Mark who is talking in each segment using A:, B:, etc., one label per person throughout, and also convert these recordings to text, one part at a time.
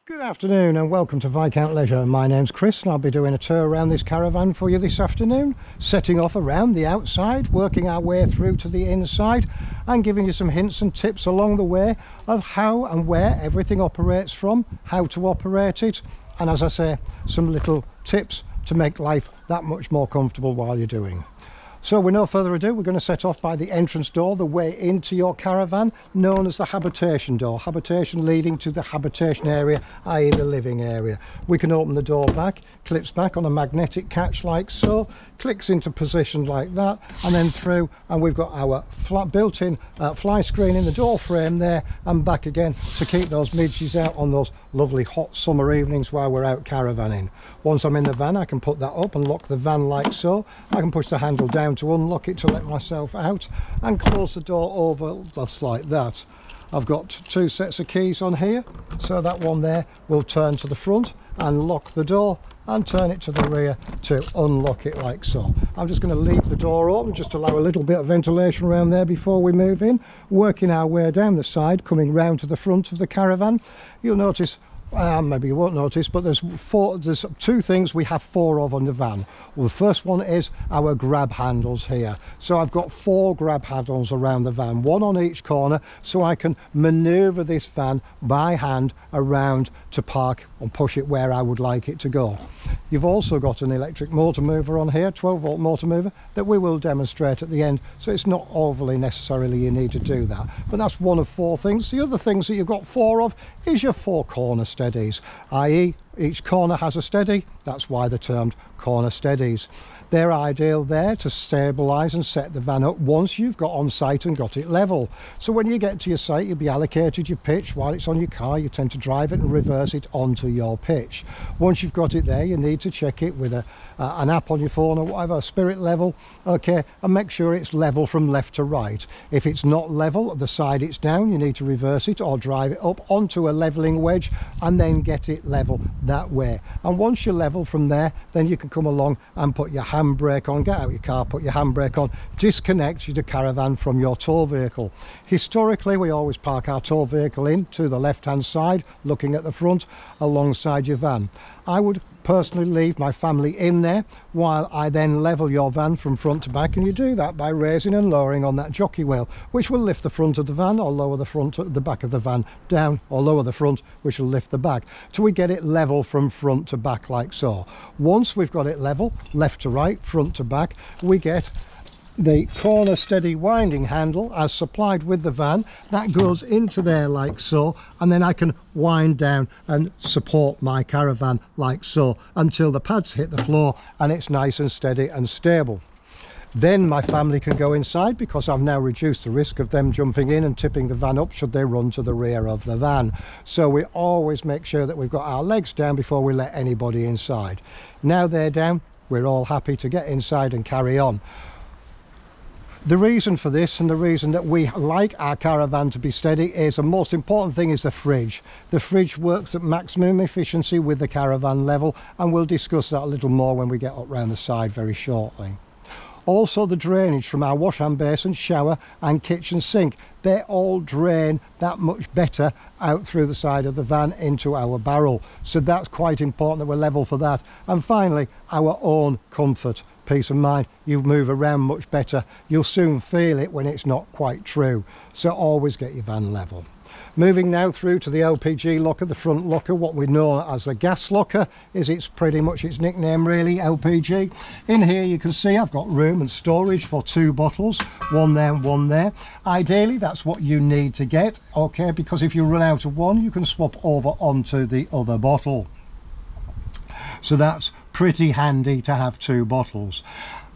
A: Good afternoon and welcome to Viscount Leisure. My name's Chris and I'll be doing a tour around this caravan for you this afternoon, setting off around the outside, working our way through to the inside and giving you some hints and tips along the way of how and where everything operates from, how to operate it, and as I say, some little tips to make life that much more comfortable while you're doing. So with no further ado, we're going to set off by the entrance door, the way into your caravan, known as the habitation door. Habitation leading to the habitation area, i.e. the living area. We can open the door back, clips back on a magnetic catch like so, clicks into position like that, and then through, and we've got our built-in fly screen in the door frame there, and back again to keep those midges out on those lovely hot summer evenings while we're out caravanning. Once I'm in the van, I can put that up and lock the van like so. I can push the handle down to unlock it to let myself out and close the door over just like that. I've got two sets of keys on here, so that one there will turn to the front and lock the door, and turn it to the rear to unlock it like so. I'm just going to leave the door open, just allow a little bit of ventilation around there before we move in, working our way down the side, coming round to the front of the caravan. You'll notice, maybe you won't notice, but there's two things we have four of on the van. Well, the first one is our grab handles here. So I've got four grab handles around the van, one on each corner, so I can maneuver this van by hand around to park and push it where I would like it to go. You've also got an electric motor mover on here, 12-volt motor mover, that we will demonstrate at the end, so it's not overly necessarily you need to do that. But that's one of four things. The other things that you've got four of is your four corner steadies, i.e. each corner has a steady. That's why they're termed corner steadies. They're ideal there to stabilise and set the van up once you've got on site and got it level. So when you get to your site, you'll be allocated your pitch. While it's on your car, you tend to drive it and reverse it onto your pitch. Once you've got it there, you need to check it with an app on your phone or whatever, spirit level, okay, and make sure it's level from left to right. If it's not level, the side it's down, you need to reverse it or drive it up onto a levelling wedge and then get it level that way. And once you're level from there, then you can come along and put your handbrake on, get out your car, put your handbrake on, disconnect your caravan from your tow vehicle. Historically, we always park our tow vehicle in to the left hand side, looking at the front alongside your van. I would personally leave my family in there while I then level your van from front to back, and you do that by raising and lowering on that jockey wheel, which will lift the front of the van or lower the back of the van down, or lower the front, which will lift the back, till we get it level from front to back like so. Once we've got it level, left to right, front to back, we get the corner steady winding handle as supplied with the van. That goes into there like so, and then I can wind down and support my caravan like so until the pads hit the floor and it's nice and steady and stable. Then my family can go inside, because I've now reduced the risk of them jumping in and tipping the van up should they run to the rear of the van. So we always make sure that we've got our legs down before we let anybody inside. Now they're down, we're all happy to get inside and carry on. The reason for this, and the reason that we like our caravan to be steady, is the most important thing is the fridge. The fridge works at maximum efficiency with the caravan level, and we'll discuss that a little more when we get up round the side very shortly. Also the drainage from our wash hand basin, shower and kitchen sink, they all drain that much better out through the side of the van into our barrel. So that's quite important that we're level for that. And finally, our own comfort. Peace of mind, you move around much better. You'll soon feel it when it's not quite true. So always get your van level. Moving now through to the LPG locker, the front locker, what we know as a gas locker, is it's pretty much its nickname really, LPG. In here you can see I've got room and storage for two bottles, one there and one there. Ideally that's what you need to get, okay, because if you run out of one you can swap over onto the other bottle. So that's pretty handy to have two bottles.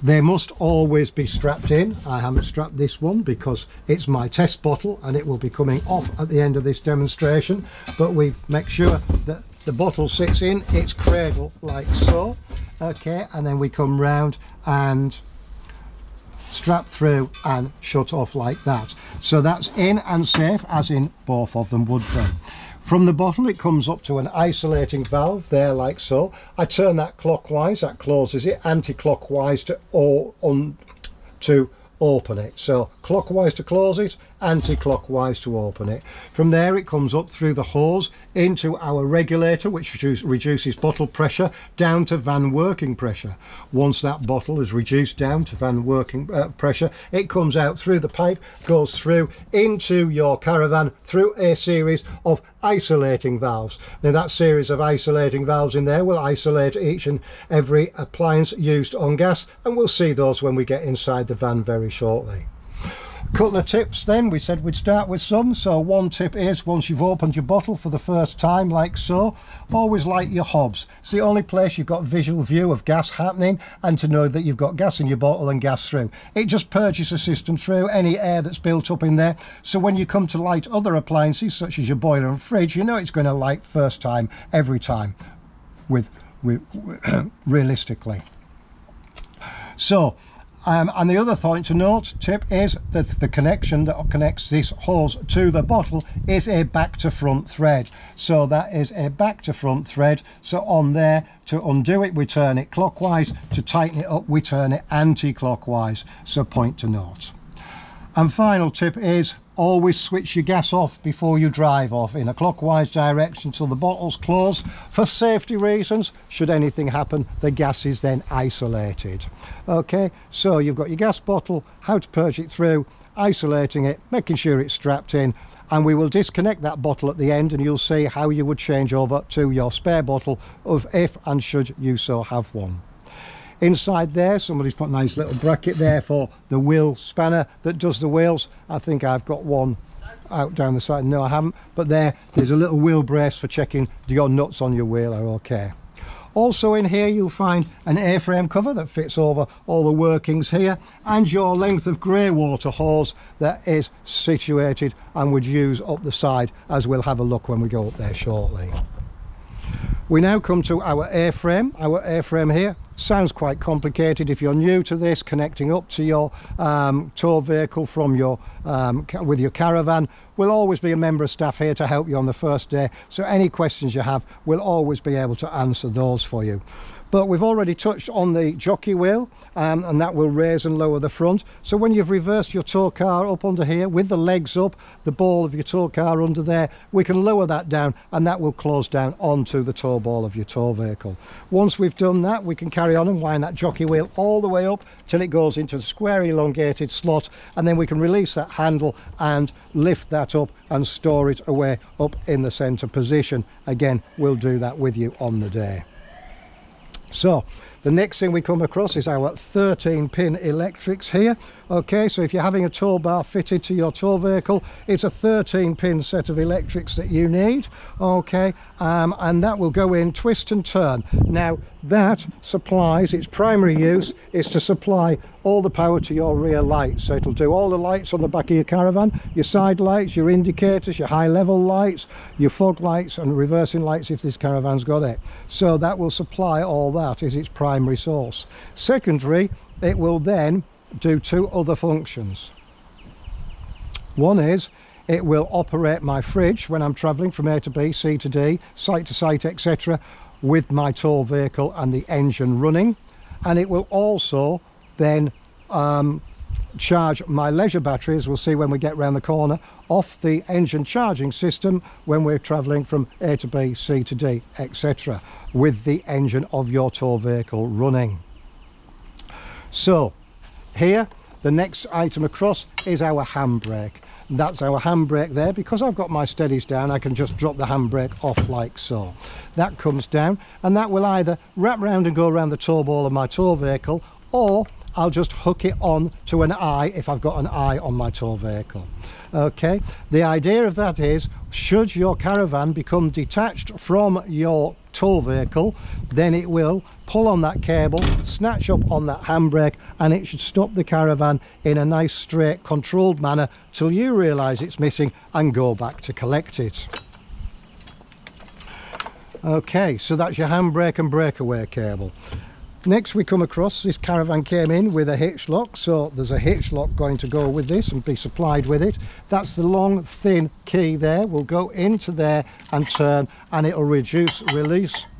A: They must always be strapped in. I haven't strapped this one because it's my test bottle and it will be coming off at the end of this demonstration, but we make sure that the bottle sits in its cradle like so, okay, and then we come round and strap through and shut off like that. So that's in and safe, as in both of them would be. From the bottle it comes up to an isolating valve there like so. I turn that clockwise, that closes it, anti-clockwise to open it. So clockwise to close it, anti-clockwise to open it. From there it comes up through the hose into our regulator, which reduces bottle pressure down to van working pressure. Once that bottle is reduced down to van working pressure, it comes out through the pipe, goes through into your caravan through a series of isolating valves. Now that series of isolating valves in there will isolate each and every appliance used on gas, and we'll see those when we get inside the van very shortly. Couple of tips then, we said we'd start with some. So one tip is, once you've opened your bottle for the first time like so, always light your hobs. It's the only place you've got visual view of gas happening and to know that you've got gas in your bottle and gas through. It just purges the system through any air that's built up in there, so when you come to light other appliances such as your boiler and fridge, you know it's going to light first time every time with realistically. So and the other point to note, tip, is that the connection that connects this hose to the bottle is a back to front thread. So that is a back to front thread. So on there, to undo it, we turn it clockwise. To tighten it up, we turn it anti-clockwise. So point to note. And final tip is, always switch your gas off before you drive off in a clockwise direction till the bottle's closed. For safety reasons, should anything happen, the gas is then isolated. Okay, so you've got your gas bottle, how to purge it through, isolating it, making sure it's strapped in, and we will disconnect that bottle at the end and you'll see how you would change over to your spare bottle if and should you so have one. Inside there, somebody's put a nice little bracket there for the wheel spanner that does the wheels. I think I've got one out down the side. No, I haven't. But there's a little wheel brace for checking your nuts on your wheel are okay. Also in here you'll find an A-frame cover that fits over all the workings here, and your length of grey water hose that is situated and would use up the side, as we'll have a look when we go up there shortly. We now come to our A-frame. Our A-frame here sounds quite complicated if you're new to this, connecting up to your tow vehicle from your with your caravan. Will always be a member of staff here to help you on the first day, so any questions you have, we'll always be able to answer those for you. But we've already touched on the jockey wheel, and that will raise and lower the front. So when you've reversed your tow car up under here with the legs up, the ball of your tow car under there, we can lower that down and that will close down onto the tow ball of your tow vehicle. Once we've done that, we can carry on and wind that jockey wheel all the way up till it goes into the square elongated slot, and then we can release that handle and lift that up and store it away up in the center position. Again, we'll do that with you on the day. So the next thing we come across is our 13-pin electrics here. Okay, so if you're having a tow bar fitted to your tow vehicle, it's a 13-pin set of electrics that you need. Okay, and that will go in, twist and turn. Now that supplies, its primary use is to supply all the power to your rear lights. So it'll do all the lights on the back of your caravan, your side lights, your indicators, your high level lights, your fog lights and reversing lights if this caravan's got it. So that will supply all that, is its primary source. Secondary, it will then do two other functions. One is it will operate my fridge when I'm travelling from A to B, C to D, site to site, etc., with my tow vehicle and the engine running. And it will also then charge my leisure batteries, we'll see when we get round the corner, off the engine charging system when we're travelling from A to B, C to D, etc., with the engine of your tow vehicle running. So here, the next item across is our handbrake. That's our handbrake there. Because I've got my steadies down, I can just drop the handbrake off like so. That comes down and that will either wrap round and go around the tow ball of my tow vehicle, or I'll just hook it on to an eye if I've got an eye on my tow vehicle. Okay, the idea of that is, should your caravan become detached from your tow vehicle, then it will pull on that cable, snatch up on that handbrake, and it should stop the caravan in a nice straight controlled manner till you realise it's missing and go back to collect it. Okay, so that's your handbrake and breakaway cable. Next we come across, this caravan came in with a hitch lock, so there's a hitch lock going to go with this and be supplied with it. That's the long thin key there, will go into there and turn, and it'll release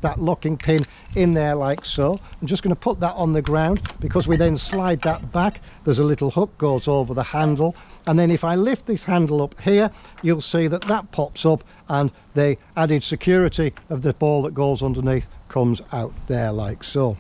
A: that locking pin in there like so. I'm just going to put that on the ground, because we then slide that back. There's a little hook goes over the handle, and then if I lift this handle up here, you'll see that that pops up, and the added security of the ball that goes underneath comes out there like so.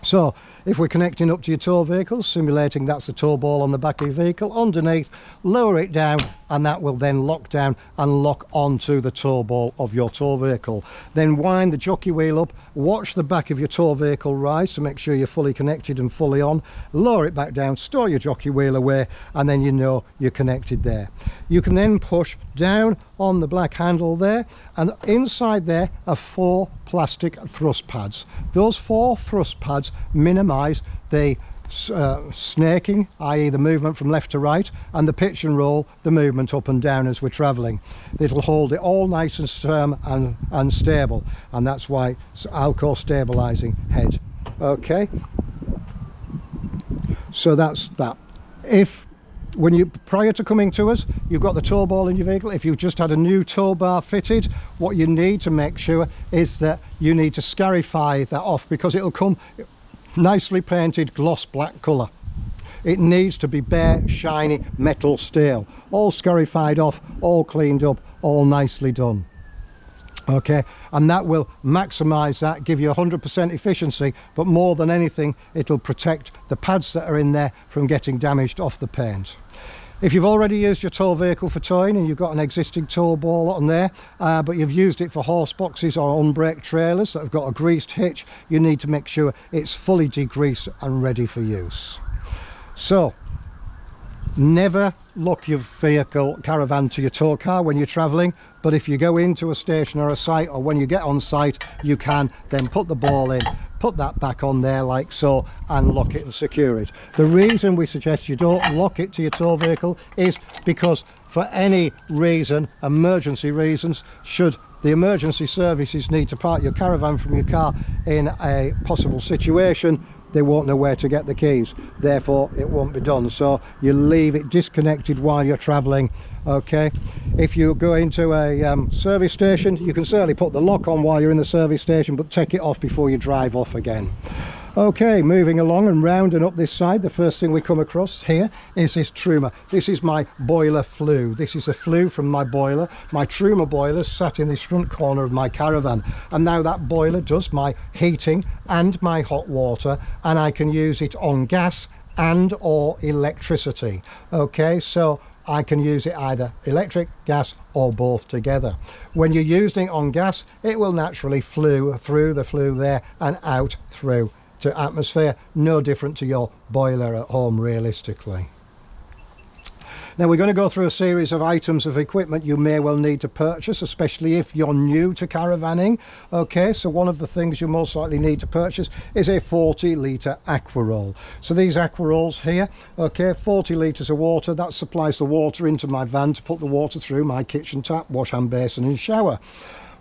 A: So if we're connecting up to your tow vehicle, simulating that's the tow ball on the back of your vehicle, underneath, lower it down, and that will then lock down and lock onto the tow ball of your tow vehicle. Then wind the jockey wheel up, watch the back of your tow vehicle rise to make sure you're fully connected and fully on, lower it back down, store your jockey wheel away, and then you know you're connected there. You can then push down on the black handle there, and inside there are 4 plastic thrust pads. Those 4 thrust pads minimize the snaking, i.e. the movement from left to right, and the pitch and roll, the movement up and down as we're travelling. It'll hold it all nice and firm and stable, and that's why it's Alco stabilizing head. Okay, so that's that. When you, prior to coming to us, you've got the tow ball in your vehicle. If you've just had a new tow bar fitted, what you need to make sure is that you need to scarify that off, because it'll come nicely painted gloss black colour. It needs to be bare, shiny metal steel, all scarified off, all cleaned up, all nicely done. Okay, and that will maximize that, give you 100% efficiency, but more than anything, it'll protect the pads that are in there from getting damaged off the paint. If you've already used your tow vehicle for towing and you've got an existing tow ball on there, but you've used it for horse boxes or unbraked trailers that have got a greased hitch, you need to make sure it's fully degreased and ready for use. So never lock your vehicle caravan to your tow car when you're traveling, but if you go into a station or a site, or when you get on site, you can then put the ball in, put that back on there like so, and lock it and secure it. The reason we suggest you don't lock it to your tow vehicle is because for any reason, emergency reasons, should the emergency services need to part your caravan from your car in a possible situation, they won't know where to get the keys, therefore it won't be done. So you leave it disconnected while you're traveling. Okay, if you go into a service station, you can certainly put the lock on while you're in the service station, but take it off before you drive off again. Okay, moving along and round and up this side, the first thing we come across here is this truma. This is my boiler flue. This is a flue from my boiler. My truma boiler sat in this front corner of my caravan, and now that boiler does my heating and my hot water, and I can use it on gas and or electricity. Okay, so I can use it either electric, gas, or both together. When you're using it on gas, it will naturally flue through the flue there and out through to atmosphere, no different to your boiler at home realistically. Now we're going to go through a series of items of equipment you may well need to purchase, especially if you're new to caravanning. Okay, so one of the things you most likely need to purchase is a 40 litre aqua roll. So these aqua rolls here, okay, 40 litres of water, that supplies the water into my van to put the water through my kitchen tap, wash hand basin and shower.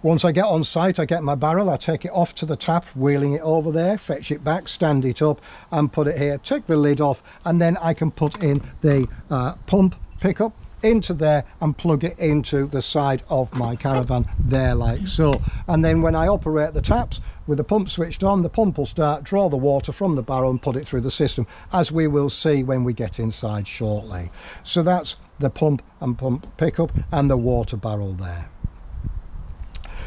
A: Once I get on site, I get my barrel, I take it off to the tap, wheeling it over there, fetch it back, stand it up and put it here, take the lid off, and then I can put in the pump pickup into there and plug it into the side of my caravan there like so. And then when I operate the taps with the pump switched on, the pump will start, draw the water from the barrel and put it through the system, as we will see when we get inside shortly. So that's the pump and pump pickup and the water barrel there.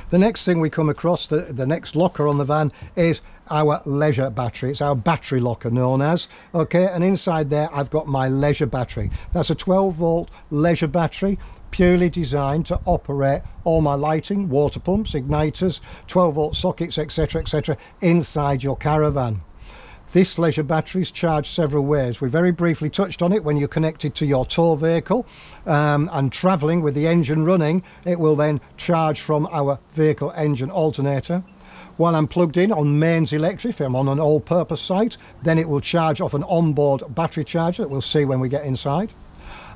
A: The next thing we come across, the next locker on the van, is our leisure battery. It's our battery locker known as. Okay, and inside there I've got my leisure battery. That's a 12-volt leisure battery, purely designed to operate all my lighting, water pumps, igniters, 12-volt sockets, etc., etc., inside your caravan. This leisure battery is charged several ways. We very briefly touched on it when you're connected to your tow vehicle and travelling with the engine running. It will then charge from our vehicle engine alternator. While I'm plugged in on mains electric, if I'm on an all-purpose site, then it will charge off an onboard battery charger that we'll see when we get inside.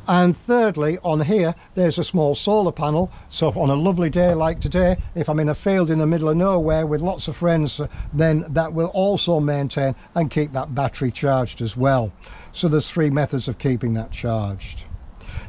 A: And thirdly, on here there's a small solar panel, so on a lovely day like today, if I'm in a field in the middle of nowhere with lots of friends, then that will also maintain and keep that battery charged as well. So there's 3 methods of keeping that charged.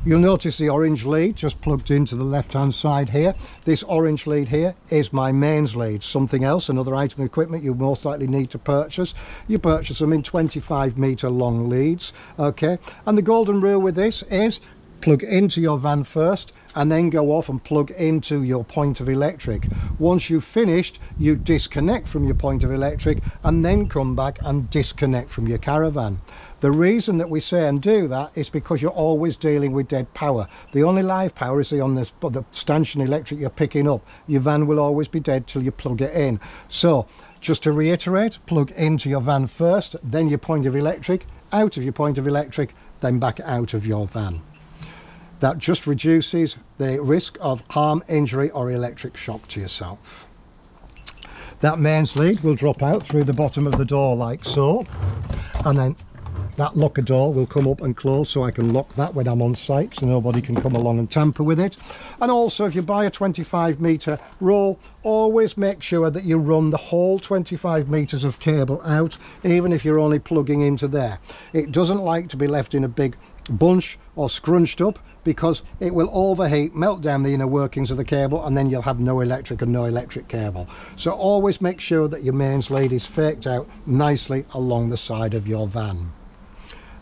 A: You'll notice the orange lead just plugged into the left hand side here. This orange lead here is my mains lead. Something else, another item of equipment you most likely need to purchase. You purchase them in 25-meter long leads, okay? And the golden rule with this is plug into your van first and then go off and plug into your point of electric. Once you've finished, you disconnect from your point of electric and then come back and disconnect from your caravan. The reason that we say and do that is because you're always dealing with dead power. The only live power is on the stanchion electric you're picking up. Your van will always be dead till you plug it in. So just to reiterate, plug into your van first, then your point of electric, out of your point of electric, then back out of your van. That just reduces the risk of harm, injury or electric shock to yourself. That mains lead will drop out through the bottom of the door like so, and then that locker door will come up and close, so I can lock that when I'm on site so nobody can come along and tamper with it. And also, if you buy a 25-meter roll, always make sure that you run the whole 25 meters of cable out, even if you're only plugging into there. It doesn't like to be left in a big bunch or scrunched up, because it will overheat, melt down the inner workings of the cable, and then you'll have no electric and no electric cable. So always make sure that your mains lead is faked out nicely along the side of your van.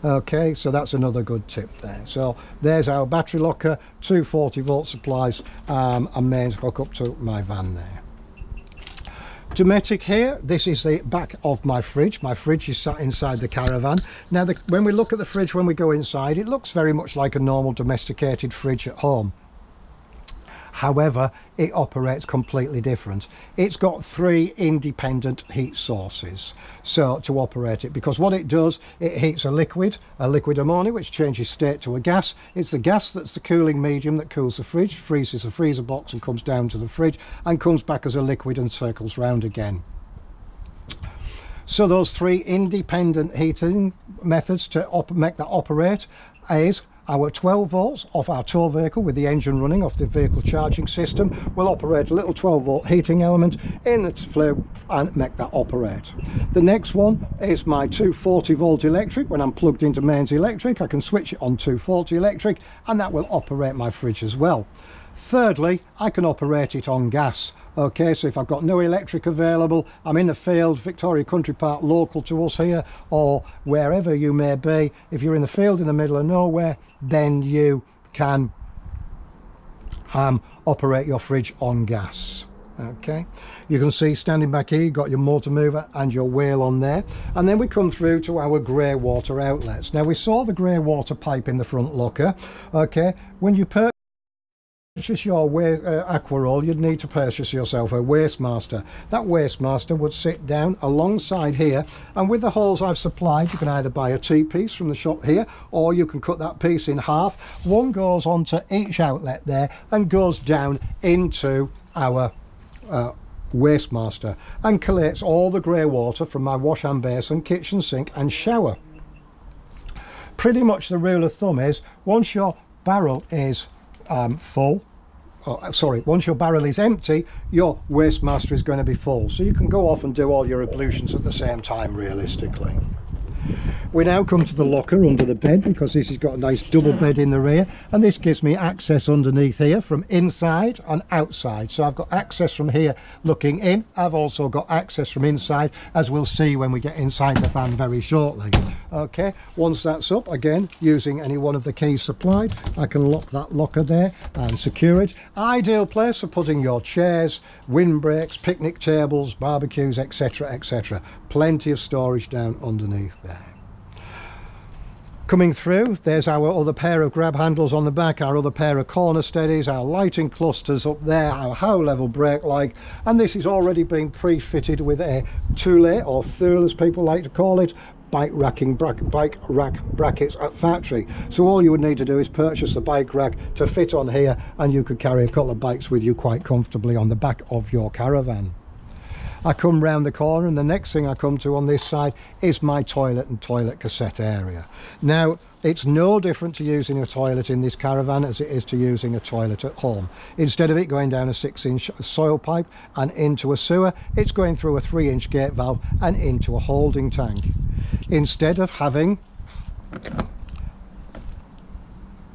A: Okay, so that's another good tip there. So there's our battery locker, 2 40-volt supplies, and mains hook up to my van there. Dometic here, this is the back of my fridge. My fridge is sat inside the caravan. Now when we look at the fridge when we go inside, it looks very much like a normal domesticated fridge at home. However, it operates completely different. It's got 3 independent heat sources so to operate it, because what it does, it heats a liquid ammonia, which changes state to a gas. It's the gas that's the cooling medium that cools the fridge, freezes the freezer box and comes down to the fridge and comes back as a liquid and circles round again. So those 3 independent heating methods to make that operate is our 12 volts off our tow vehicle with the engine running off the vehicle charging system will operate a little 12 volt heating element in its flame and make that operate. The next one is my 240 volt electric. When I'm plugged into mains electric, I can switch it on 240 electric and that will operate my fridge as well. Thirdly, I can operate it on gas. Okay, so if I've got no electric available, I'm in the field, Victoria Country Park local to us here, or wherever you may be, if you're in the field in the middle of nowhere, then you can operate your fridge on gas. Okay, you can see standing back here, you've got your motor mover and your wheel on there, and then we come through to our grey water outlets. Now we saw the grey water pipe in the front locker. Okay, when you purchase your aqua roll, you'd need to purchase yourself a Wastemaster. That Wastemaster would sit down alongside here, and with the holes I've supplied, you can either buy a T-piece from the shop here, or you can cut that piece in half. One goes onto each outlet there and goes down into our Wastemaster and collects all the grey water from my wash hand basin, kitchen sink and shower. Pretty much the rule of thumb is once your barrel is once your barrel is empty, your Wastemaster is going to be full, so you can go off and do all your ablutions at the same time realistically. We now come to the locker under the bed, because this has got a nice double bed in the rear, and this gives me access underneath here from inside and outside. So I've got access from here looking in. I've also got access from inside, as we'll see when we get inside the van very shortly. Okay, once that's up, again using any one of the keys supplied, I can lock that locker there and secure it. Ideal place for putting your chairs, windbreaks, picnic tables, barbecues, etc, etc. Plenty of storage down underneath there. Coming through, there's our other pair of grab handles on the back, our other pair of corner steadies, our lighting clusters up there, our how level brake light, and this is already being pre-fitted with a Thule, or Thule as people like to call it, bike rack brackets at factory. So all you would need to do is purchase the bike rack to fit on here, and you could carry a couple of bikes with you quite comfortably on the back of your caravan. I come round the corner and the next thing I come to on this side is my toilet and toilet cassette area. Now, it's no different to using a toilet in this caravan as it is to using a toilet at home. Instead of it going down a 6-inch soil pipe and into a sewer, it's going through a 3-inch gate valve and into a holding tank. Instead of having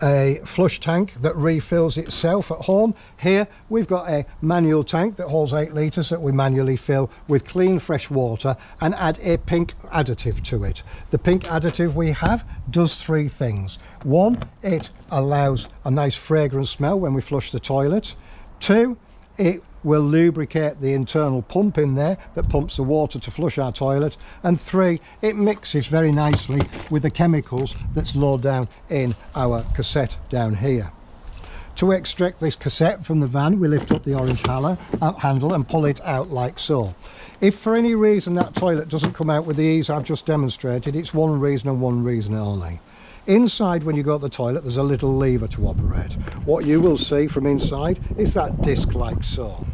A: a flush tank that refills itself at home, here we've got a manual tank that holds 8 litres that we manually fill with clean fresh water and add a pink additive to it. The pink additive we have does 3 things. 1, it allows a nice fragrant smell when we flush the toilet. 2, it will lubricate the internal pump in there that pumps the water to flush our toilet. And 3, it mixes very nicely with the chemicals that's low down in our cassette down here. To extract this cassette from the van, we lift up the orange handle and pull it out like so. If for any reason that toilet doesn't come out with the ease I've just demonstrated, it's one reason and one reason only. Inside, when you go to the toilet, there's a little lever to operate. What you will see from inside is that disc like so.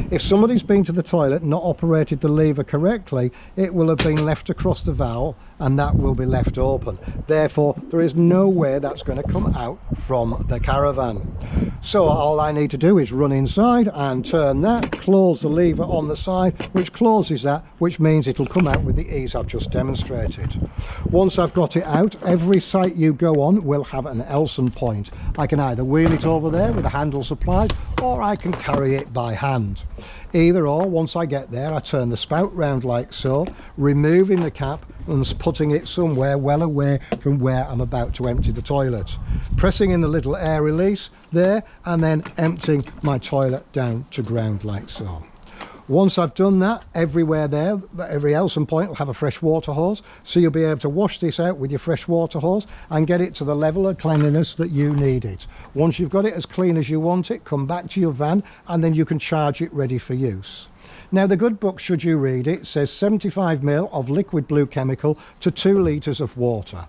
A: If somebody's been to the toilet and not operated the lever correctly, it will have been left across the valve and that will be left open. Therefore, there is no way that's going to come out from the caravan. So all I need to do is run inside and turn that, close the lever on the side, which closes that, which means it'll come out with the ease I've just demonstrated. Once I've got it out, every site you go on will have an Elson point. I can either wheel it over there with the handle supplied, or I can carry it by hand. Either or, once I get there, I turn the spout round like so, removing the cap and putting it somewhere well away from where I'm about to empty the toilet. Pressing in the little air release there and then emptying my toilet down to ground like so. Once I've done that, everywhere there, every Elson point will have a fresh water hose, so you'll be able to wash this out with your fresh water hose and get it to the level of cleanliness that you need it. Once you've got it as clean as you want it, come back to your van and then you can charge it ready for use. Now, the good book, should you read it, says 75 ml of liquid blue chemical to 2 litres of water.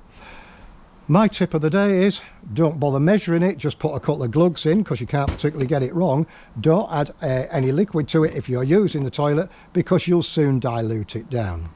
A: My tip of the day is don't bother measuring it, just put a couple of glugs in because you can't particularly get it wrong. Don't add any liquid to it if you're using the toilet because you'll soon dilute it down.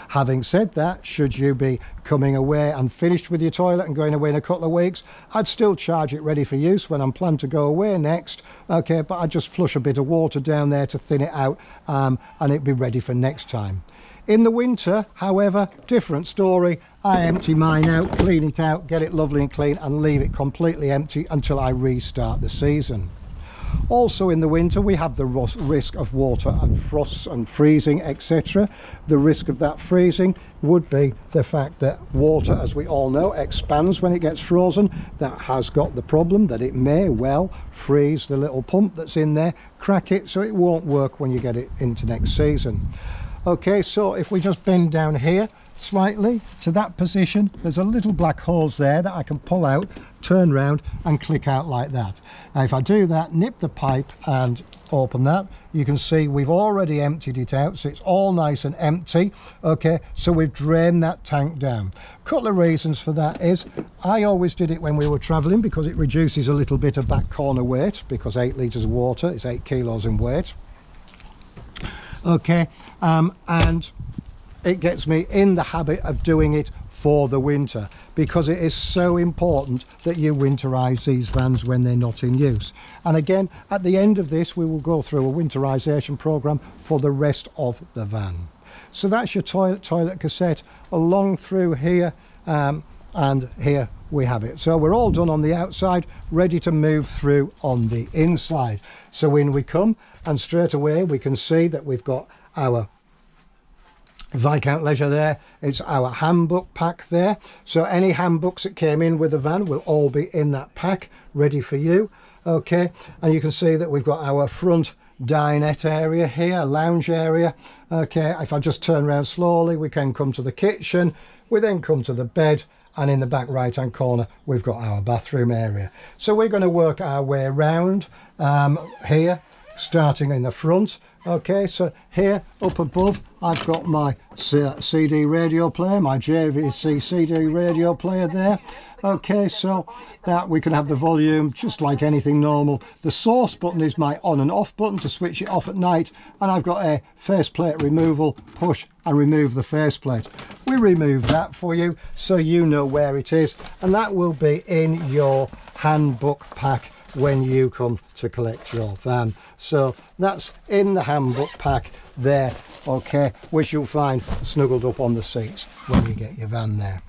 A: Having said that, should you be coming away and finished with your toilet and going away in a couple of weeks, I'd still charge it ready for use when I'm planned to go away next, okay, but I'd just flush a bit of water down there to thin it out and it'd be ready for next time. In the winter, however, different story. I empty mine out, clean it out, get it lovely and clean and leave it completely empty until I restart the season. Also in the winter we have the risk of water and frosts and freezing, etc. The risk of that freezing would be the fact that water, as we all know, expands when it gets frozen. That has got the problem that it may well freeze the little pump that's in there, crack it, so it won't work when you get it into next season. Okay, so if we just bend down here slightly to that position, there's a little black hose there that I can pull out, turn round and click out like that. Now if I do that, nip the pipe and open that, you can see we've already emptied it out, so it's all nice and empty. Okay, so we've drained that tank down. A couple of reasons for that is I always did it when we were traveling because it reduces a little bit of back corner weight, because 8 litres of water is 8 kilos in weight. Okay, and it gets me in the habit of doing it for the winter because it is so important that you winterize these vans when they're not in use. And again, at the end of this we will go through a winterization program for the rest of the van. So that's your toilet cassette along through here, and here we have it. So we're all done on the outside, ready to move through on the inside. So when we come, and straight away we can see that we've got our Viscount Leisure there. It's our handbook pack there, so any handbooks that came in with the van will all be in that pack ready for you. Okay, and you can see that we've got our front dinette area here, lounge area. Okay, if I just turn around slowly, we can come to the kitchen, we then come to the bed, and in the back right hand corner we've got our bathroom area. So we're going to work our way around here, starting in the front. Okay, so here up above I've got my CD radio player, my JVC CD radio player there. Okay, so that we can have the volume just like anything normal. The source button is my on and off button to switch it off at night, and I've got a faceplate removal, push and remove the faceplate. We remove that for you so you know where it is, and that will be in your handbook pack when you come to collect your van. So that's in the handbook pack there, okay, which you'll find snuggled up on the seats when you get your van there.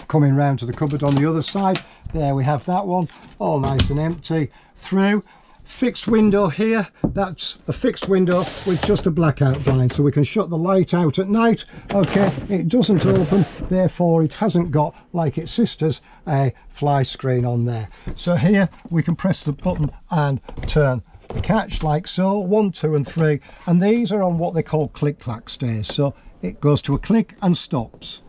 A: Coming round to the cupboard on the other side, there we have that one, all nice and empty. Through, fixed window here, that's a fixed window with just a blackout blind, so we can shut the light out at night. Okay, it doesn't open, therefore it hasn't got, like its sisters, a fly screen on there. So here we can press the button and turn the catch like so, 1, 2 and 3, and these are on what they call click-clack stairs, so it goes to a click and stops.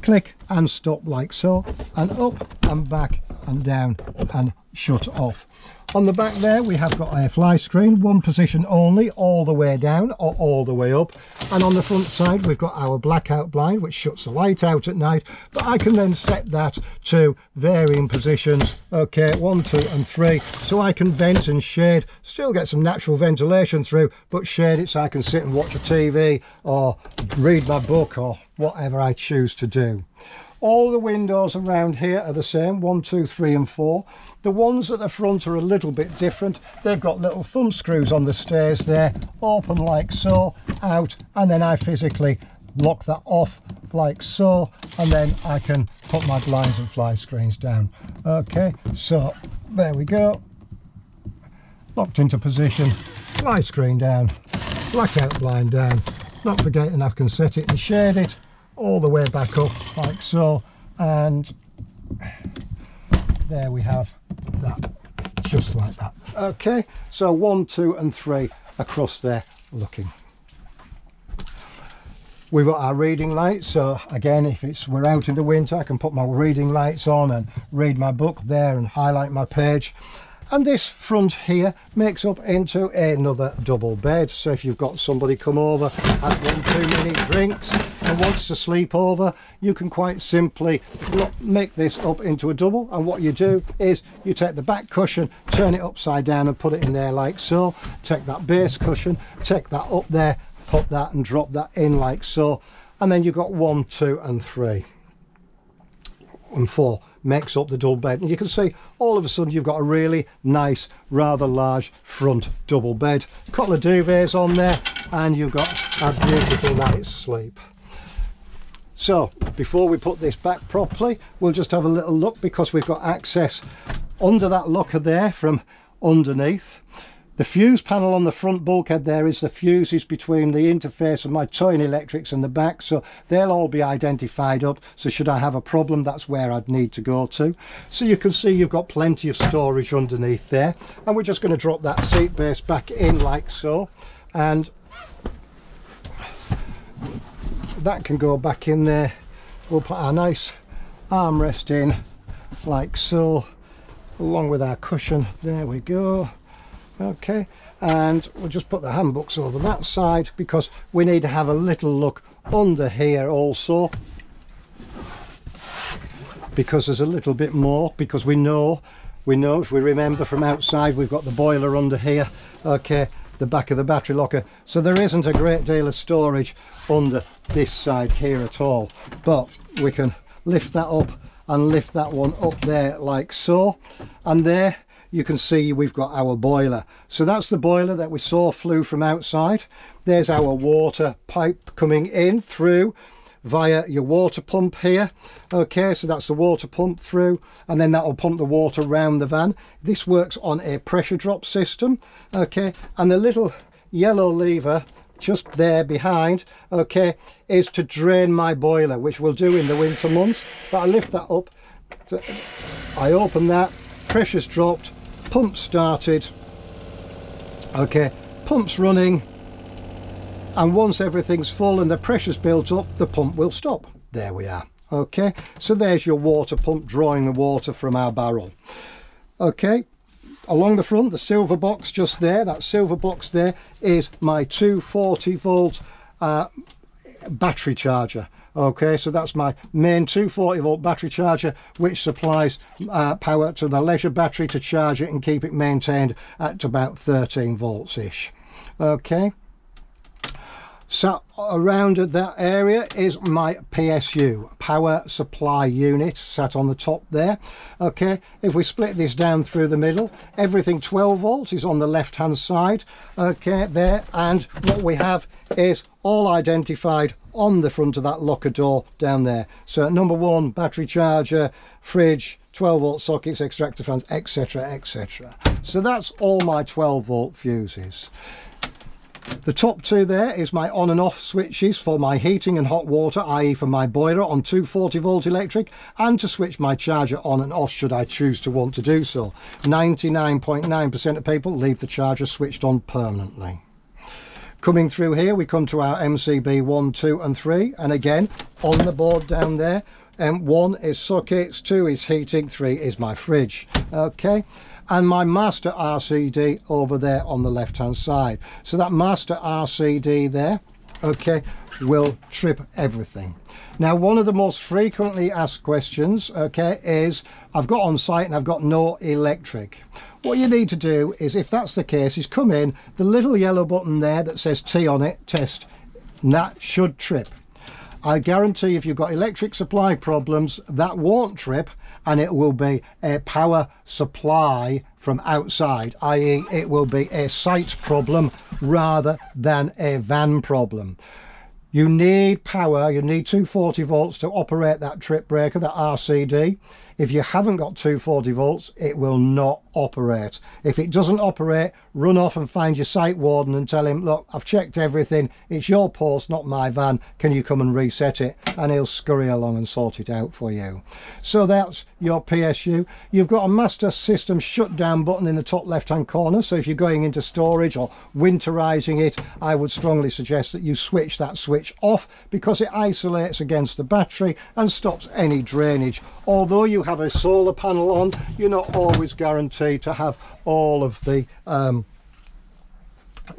A: Click and stop like so, and up and back and down and shut off. On the back there we have got a fly screen, one position only, all the way down or all the way up, and on the front side we've got our blackout blind which shuts the light out at night, but I can then set that to varying positions, okay, 1, 2 and 3, so I can vent and shade, still get some natural ventilation through, but shade it so I can sit and watch a TV or read my book or whatever I choose to do. All the windows around here are the same, 1, 2, 3 and 4. The ones at the front are a little bit different. They've got little thumb screws on the stairs there, open like so, out, and then I physically lock that off like so, and then I can put my blinds and fly screens down. Okay, so there we go. Locked into position, fly screen down, blackout blind down. Not forgetting I can set it and shade it all the way back up like so, and there we have that, just like that. Okay, so 1, 2 and 3 across there looking. We've got our reading lights, so again, if we're out in the winter, I can put my reading lights on and read my book there and highlight my page. And this front here makes up into another double bed, so if you've got somebody come over, had one too many drinks and wants to sleep over, you can quite simply make this up into a double, and what you do is you take the back cushion, turn it upside down and put it in there like so, take that base cushion, take that up there, put that and drop that in like so, and then you've got 1, 2 and 3 and 4 makes up the double bed, and you can see all of a sudden you've got a really nice, rather large front double bed. A couple of duvets on there, and you've got a beautiful night's sleep. So before we put this back properly, we'll just have a little look, because we've got access under that locker there from underneath. The fuse panel on the front bulkhead there is the fuses between the interface of my towing electrics and the back, so they'll all be identified up, so should I have a problem that's where I'd need to go to. So you can see you've got plenty of storage underneath there, and we're just going to drop that seat base back in like so, and that can go back in there. We'll put our nice armrest in like so, along with our cushion. There we go. Okay, and we'll just put the handbooks over that side, because we need to have a little look under here also, because there's a little bit more, because we know if we remember from outside, we've got the boiler under here, okay, the back of the battery locker, so there isn't a great deal of storage under this side here at all, but we can lift that up and lift that one up there like so, and there you can see we've got our boiler. So that's the boiler that we saw flew from outside. There's our water pipe coming in through via your water pump here. Okay, so that's the water pump through, and then that will pump the water around the van. This works on a pressure drop system. Okay, and the little yellow lever just there behind, okay, is to drain my boiler, which we'll do in the winter months. But I lift that up, I open that, pressure's dropped, pump started, okay, pump's running, and once everything's full and the pressure's built up, the pump will stop. There we are. Okay, so there's your water pump drawing the water from our barrel. Okay, along the front, the silver box just there, that silver box there is my 240 volt battery charger. Okay, so that's my main 240 volt battery charger, which supplies power to the Leisure battery to charge it and keep it maintained at about 13 volts ish. Okay, so around that area is my PSU, power supply unit, sat on the top there. Okay, if we split this down through the middle, everything 12 volts is on the left hand side. Okay, there, and what we have is all identified on the front of that locker door down there. So number one, battery charger, fridge, 12 volt sockets, extractor fans, etc, etc. So that's all my 12 volt fuses. The top two there is my on and off switches for my heating and hot water, i.e. for my boiler on 240 volt electric, and to switch my charger on and off should I choose to want to do so. 99.9% of people leave the charger switched on permanently. Coming through here, we come to our MCB 1, 2 and 3, and again on the board down there, 1 is sockets, 2 is heating, 3 is my fridge. Okay, and my master RCD over there on the left hand side. So that master RCD there, okay, will trip everything. Now, one of the most frequently asked questions, okay, is I've got on site and I've got no electric. What you need to do is, if that's the case, is come in, the little yellow button there that says T on it, test, and that should trip. I guarantee if you've got electric supply problems, that won't trip, and it will be a power supply from outside, i.e. it will be a site problem rather than a van problem. You need power, you need 240 volts to operate that trip breaker, that RCD. If you haven't got 240 volts, it will not operate. If it doesn't operate, run off and find your site warden and tell him, look, I've checked everything, it's your post, not my van, can you come and reset it? And he'll scurry along and sort it out for you. So that's your PSU. You've got a master system shutdown button in the top left hand corner, so if you're going into storage or winterizing it, I would strongly suggest that you switch that switch off, because it isolates against the battery and stops any drainage. Although you have a solar panel on, you're not always guaranteed to have all of the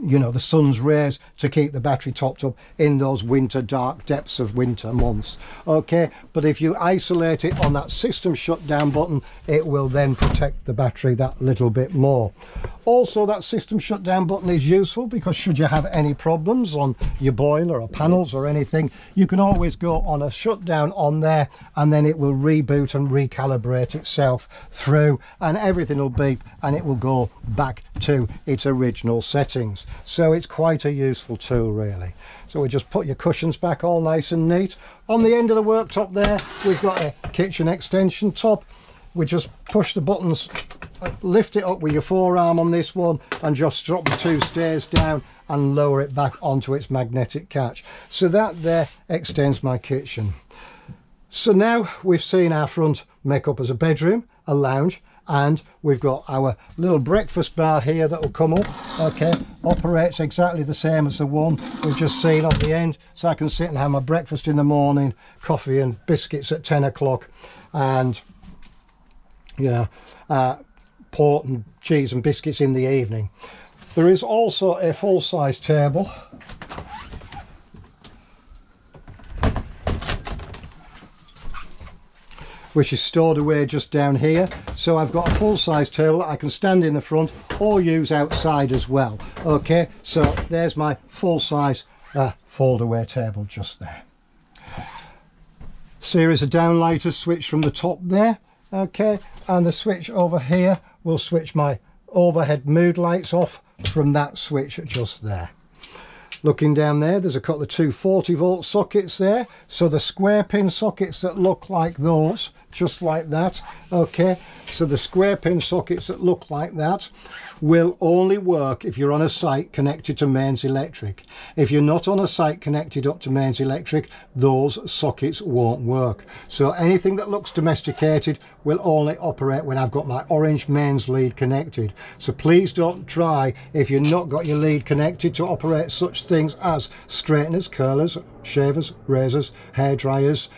A: you know, the sun's rays to keep the battery topped up in those winter dark depths of winter months. Okay, but if you isolate it on that system shutdown button, it will then protect the battery that little bit more. Also, that system shutdown button is useful because should you have any problems on your boiler or panels or anything, you can always go on a shutdown on there, and then it will reboot and recalibrate itself through, and everything will beep and it will go back to its original settings. So it's quite a useful tool, really. So we just put your cushions back all nice and neat. On the end of the worktop there, we've got a kitchen extension top. We just push the buttons, lift it up with your forearm on this one, and just drop the 2 stairs down and lower it back onto its magnetic catch. So that there extends my kitchen. So now we've seen our front make up as a bedroom, a lounge, and we've got our little breakfast bar here that will come up. Okay, operates exactly the same as the one we've just seen at the end, so I can sit and have my breakfast in the morning, coffee and biscuits at 10 o'clock, and you know, port and cheese and biscuits in the evening. There is also a full-size table which is stored away just down here. So I've got a full-size table that I can stand in the front or use outside as well. Okay, so there's my full-size fold-away table just there. Series of downlighters switch from the top there. Okay, and the switch over here will switch my overhead mood lights off from that switch just there. Looking down there, there's a couple of 240 volt sockets there, so the square pin sockets that look like those, just like that. Okay, so the square pin sockets that look like that will only work if you're on a site connected to mains electric. If you're not on a site connected up to mains electric, those sockets won't work. So anything that looks domesticated will only operate when I've got my orange mains lead connected. So please don't try, if you've not got your lead connected, to operate such things as straighteners, curlers, shavers, razors, hair dryers,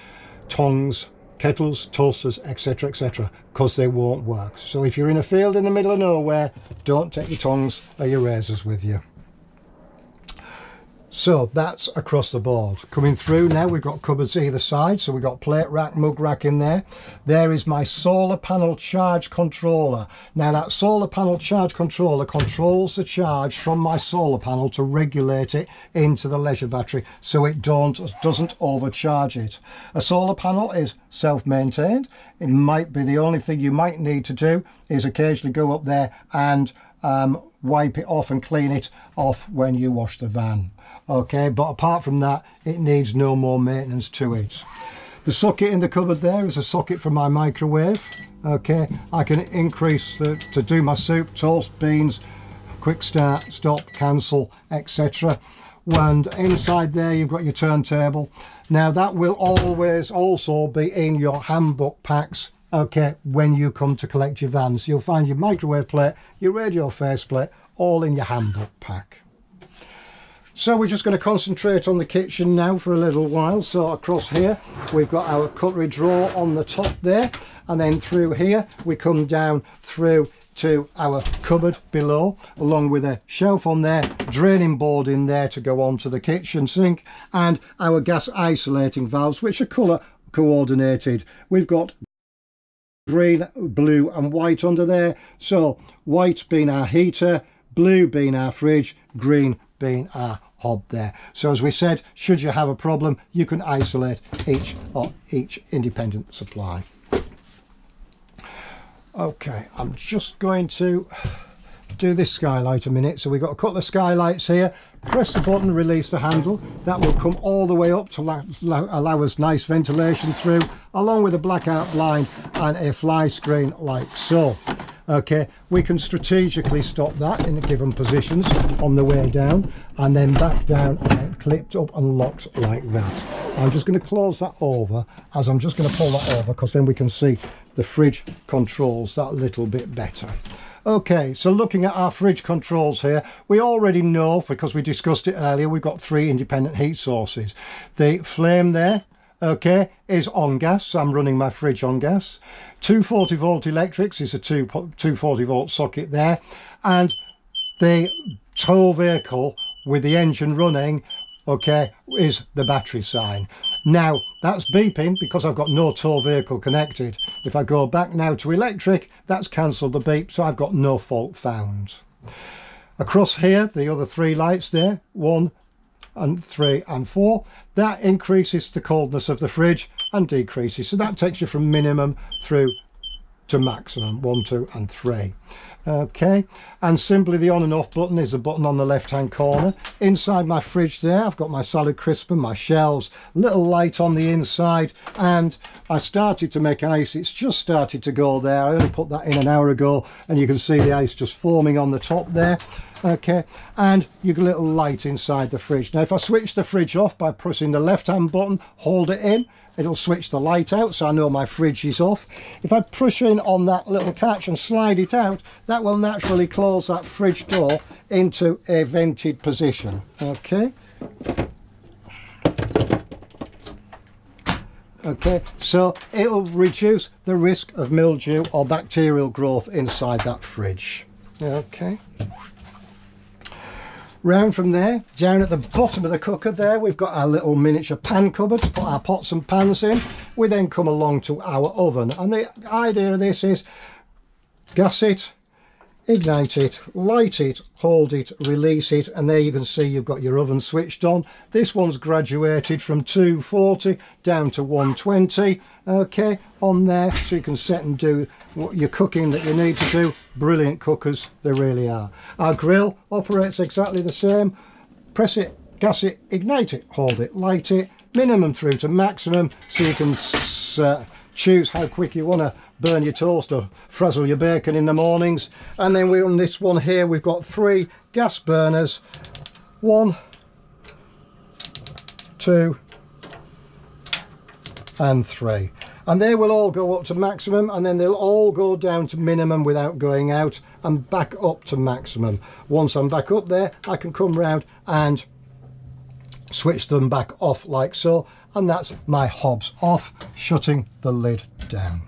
A: tongs, kettles, toasters, etc, etc, because they won't work. So if you're in a field in the middle of nowhere, don't take your tongs or your razors with you. So that's across the board. Coming through now, we've got cupboards either side, so we've got plate rack, mug rack in there. There is my solar panel charge controller. Now that solar panel charge controller controls the charge from my solar panel to regulate it into the Leisure battery so it doesn't overcharge it. A solar panel is self-maintained. It might be the only thing you might need to do is occasionally go up there and wipe it off and clean it off when you wash the van. Okay, but apart from that, it needs no more maintenance to it. The socket in the cupboard there is a socket for my microwave. Okay, I can increase to do my soup, toast, beans, quick start, stop, cancel, etc. And inside there you've got your turntable. Now that will always also be in your handbook packs. Okay, when you come to collect your vans, you'll find your microwave plate, your radio faceplate, all in your handbook pack. So we're just going to concentrate on the kitchen now for a little while. So across here we've got our cutlery drawer on the top there, and then through here we come down through to our cupboard below, along with a shelf on there, draining board in there to go onto the kitchen sink, and our gas isolating valves, which are colour coordinated. We've got green, blue and white under there. So white being our heater, blue being our fridge, green being our hob there. So as we said, should you have a problem, you can isolate each independent supply. Okay, I'm just going to do this skylight a minute. So we've got a couple of skylights here. Press the button, release the handle. That will come all the way up to allow us nice ventilation through, along with a blackout blind and a fly screen like so. Okay, we can strategically stop that in the given positions on the way down, and then back down and clipped up and locked like that. I'm just going to close that over, as I'm just going to pull that over because then we can see the fridge controls that little bit better. Okay, so looking at our fridge controls here, we already know, because we discussed it earlier, we've got 3 independent heat sources. The flame there, okay, is on gas, so I'm running my fridge on gas. 240 volt electrics is a 240 volt socket there, and the tow vehicle with the engine running, okay, is the battery sign. Now that's beeping because I've got no tow vehicle connected. If I go back now to electric, that's cancelled the beep, so I've got no fault found. Across here, the other 3 lights there, 1 and 3 and 4, that increases the coldness of the fridge and decreases, so that takes you from minimum through to maximum, 1, 2 and 3. Okay, and simply the on and off button is a button on the left hand corner. Inside my fridge there, I've got my salad crisper, my shelves, little light on the inside, and I started to make ice. It's just started to go there. I only put that in an hour ago, and you can see the ice just forming on the top there. Okay, and your little light inside the fridge. Now if I switch the fridge off by pressing the left hand button, hold it in, it'll switch the light out, so I know my fridge is off. If I push in on that little catch and slide it out, that will naturally close that fridge door into a vented position. Okay. Okay, so it'll reduce the risk of mildew or bacterial growth inside that fridge. Okay. Round from there, down at the bottom of the cooker there, we've got our little miniature pan cupboard to put our pots and pans in. We then come along to our oven, and the idea of this is gas it, ignite it, light it, hold it, release it, and there you can see you've got your oven switched on. This one's graduated from 240 down to 120, okay, on there, so you can set and do what your cooking that you need to do. Brilliant cookers, they really are. Our grill operates exactly the same. Press it, gas it, ignite it, hold it, light it, minimum through to maximum, so you can choose how quick you want to burn your toast or frazzle your bacon in the mornings. And then on this one here, we've got 3 gas burners, 1, 2 and 3, and they will all go up to maximum, and then they'll all go down to minimum without going out and back up to maximum. Once I'm back up there, I can come round and switch them back off like so, and that's my hobs off, shutting the lid down.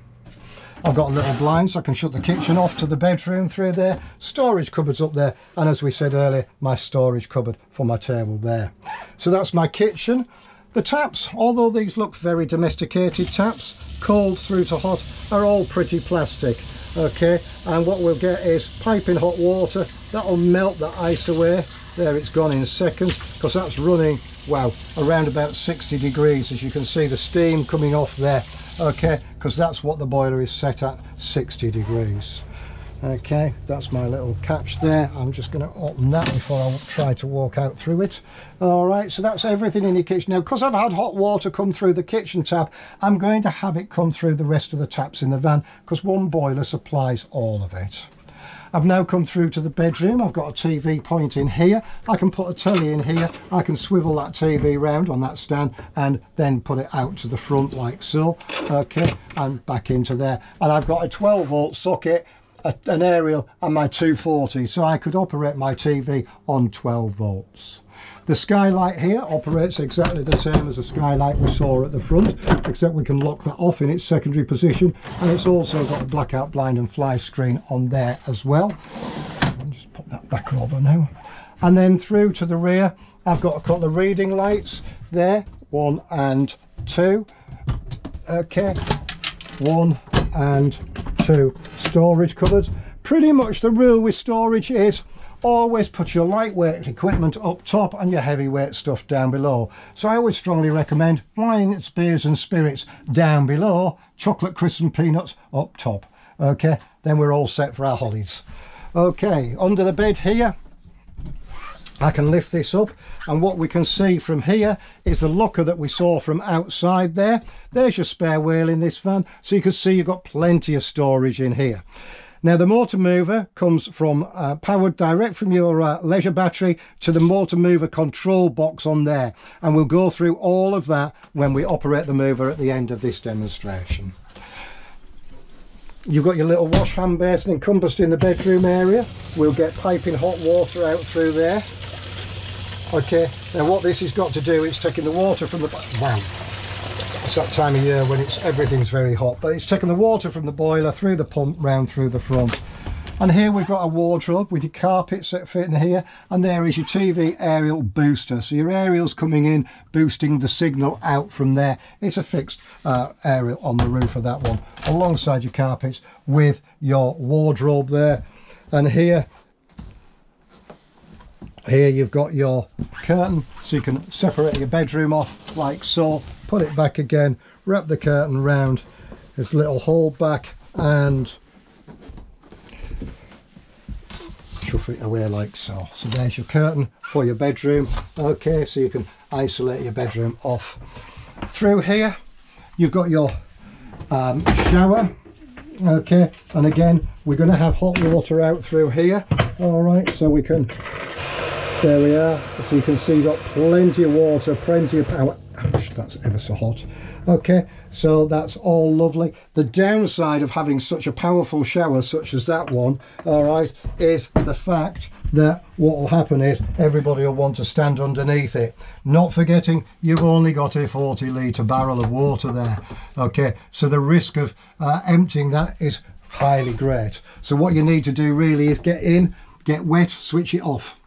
A: I've got a little blind so I can shut the kitchen off to the bedroom through there. Storage cupboards up there, and as we said earlier, my storage cupboard for my table there. So that's my kitchen. The taps, although these look very domesticated taps, cold through to hot, are all pretty plastic. Okay, and what we'll get is piping hot water. That'll melt the ice away. There, it's gone in seconds, because that's running, wow, around about 60 degrees. As you can see, the steam coming off there. Okay, because that's what the boiler is set at, 60 degrees. Okay, that's my little catch there. I'm just going to open that before I try to walk out through it. All right, so that's everything in your kitchen. Now, because I've had hot water come through the kitchen tap, I'm going to have it come through the rest of the taps in the van, because one boiler supplies all of it. I've now come through to the bedroom. I've got a TV point in here. I can put a telly in here. I can swivel that TV round on that stand and then put it out to the front like so. Okay, and back into there. And I've got a 12-volt socket, an aerial, and my 240, so I could operate my TV on 12 volts. The skylight here operates exactly the same as the skylight we saw at the front, except we can lock that off in its secondary position, and it's also got a blackout blind and fly screen on there as well. I'll just put that back over now. And then through to the rear, I've got a couple of reading lights there, 1 and 2. Okay, 1 and 2 storage cupboards. Pretty much the rule with storage is always put your lightweight equipment up top and your heavyweight stuff down below. So I always strongly recommend wines, beers and spirits down below, chocolate, crisps and peanuts up top. Okay, then we're all set for our holidays. Okay, under the bed here, I can lift this up, and what we can see from here is the locker that we saw from outside there. There's your spare wheel in this van, so you can see you've got plenty of storage in here. Now the motor mover comes from powered direct from your Leisure battery to the motor mover control box on there, and we'll go through all of that when we operate the mover at the end of this demonstration. You've got your little wash hand basin encompassed in the bedroom area. We'll get piping hot water out through there. Okay, now what this has got to do is taking the water from the... Wow, it's that time of year when everything's very hot, but it's taking the water from the boiler through the pump round through the front. And here we've got a wardrobe with your carpets that fit in here, and there is your TV aerial booster. So your aerial's coming in, boosting the signal out from there. It's a fixed aerial on the roof of that one, alongside your carpets with your wardrobe there. And here you've got your curtain, so you can separate your bedroom off like so, put it back again, wrap the curtain round this little hole back and chuff it away like so. So there's your curtain for your bedroom. Okay, so you can isolate your bedroom off. Through here you've got your shower. Okay, and again we're going to have hot water out through here. All right, so we can, there we are, so you can see you've got plenty of water, plenty of power. Ouch, that's ever so hot. Okay, so that's all lovely. The downside of having such a powerful shower such as that one, all right, is the fact that what will happen is everybody will want to stand underneath it, not forgetting you've only got a 40-litre barrel of water there. Okay, so the risk of emptying that is highly great. So what you need to do really is get in, get wet, switch it off,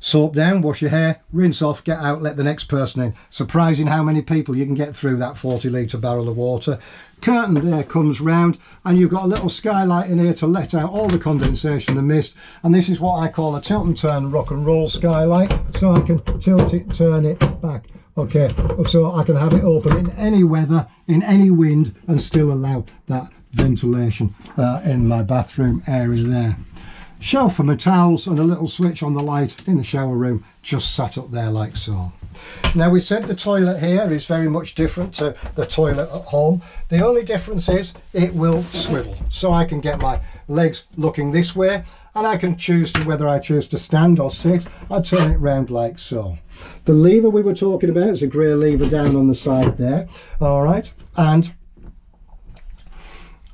A: soap down, wash your hair, rinse off, get out, let the next person in. Surprising how many people you can get through that 40-litre barrel of water. Curtain there comes round, and you've got a little skylight in here to let out all the condensation and mist, and this is what I call a tilt and turn rock and roll skylight, so I can tilt it, turn it back. Okay, so I can have it open in any weather, in any wind, and still allow that ventilation in my bathroom area there. Shelf for my towels and a little switch on the light in the shower room just sat up there like so. Now we said the toilet here is very much different to the toilet at home. The only difference is it will swivel, so I can get my legs looking this way, and I can choose to whether I choose to stand or sit. I turn it round like so. The lever we were talking about is a grey lever down on the side there. All right, and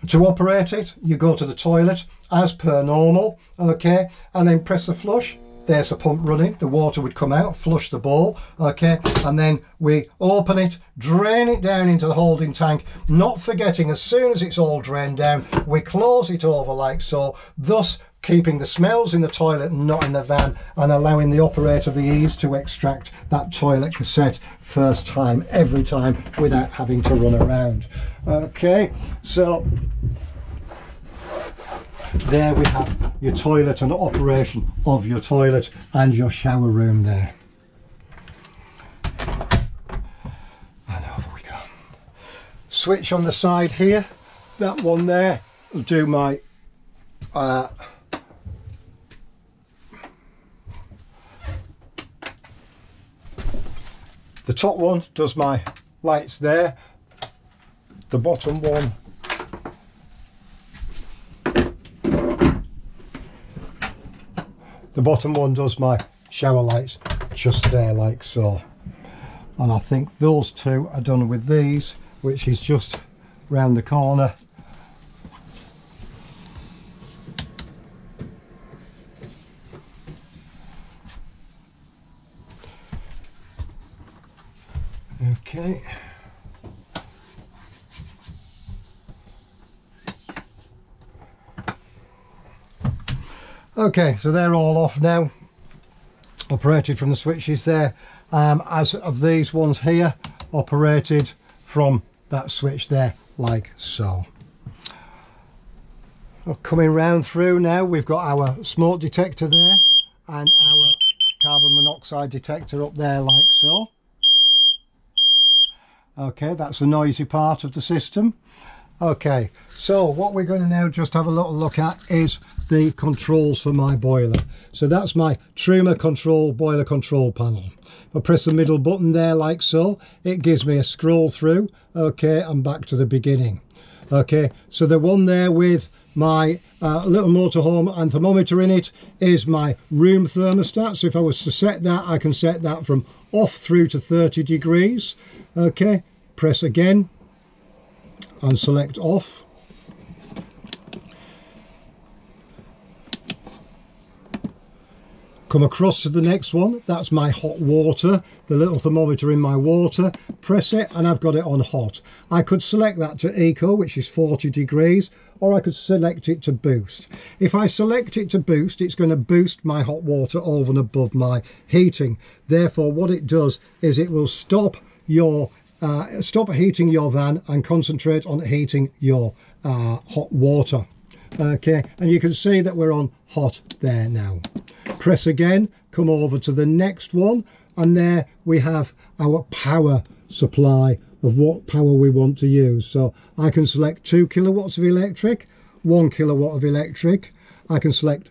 A: to operate it, you go to the toilet as per normal, okay, and then press the flush, there's the pump running, the water would come out, flush the bowl, okay, and then we open it, drain it down into the holding tank, not forgetting as soon as it's all drained down, we close it over like so, thus keeping the smells in the toilet and not in the van, and allowing the operator the ease to extract that toilet cassette first time, every time, without having to run around. Okay, so there we have your toilet and operation of your toilet and your shower room there. And over we go. Switch on the side here, that one there will do my the top one does my lights there, the bottom one does my shower lights just there like so. And I think those two are done with these, which is just round the corner. Okay. Okay, so they're all off now, operated from the switches there, as of these ones here, operated from that switch there like so. Well, coming round through now, we've got our smoke detector there and our carbon monoxide detector up there like so. Okay, that's the noisy part of the system. Okay, so what we're going to now just have a little look at is the controls for my boiler. So that's my Truma control boiler control panel. If I press the middle button there like so, it gives me a scroll through, okay, and back to the beginning. Okay, so the one there with my little motorhome and thermometer in it is my room thermostat. So if I was to set that, I can set that from off through to 30 degrees. Okay, press again and select off. Come across to the next one, that's my hot water, the little thermometer in my water. Press it and I've got it on hot. I could select that to eco, which is 40 degrees, or I could select it to boost. If I select it to boost, it's going to boost my hot water over and above my heating. Therefore, what it does is it will stop heating your van and concentrate on heating your hot water. Okay, and you can see that we're on hot there now. Press again, come over to the next one, and there we have our power supply of what power we want to use. So I can select 2 kilowatts of electric, 1 kilowatt of electric. I can select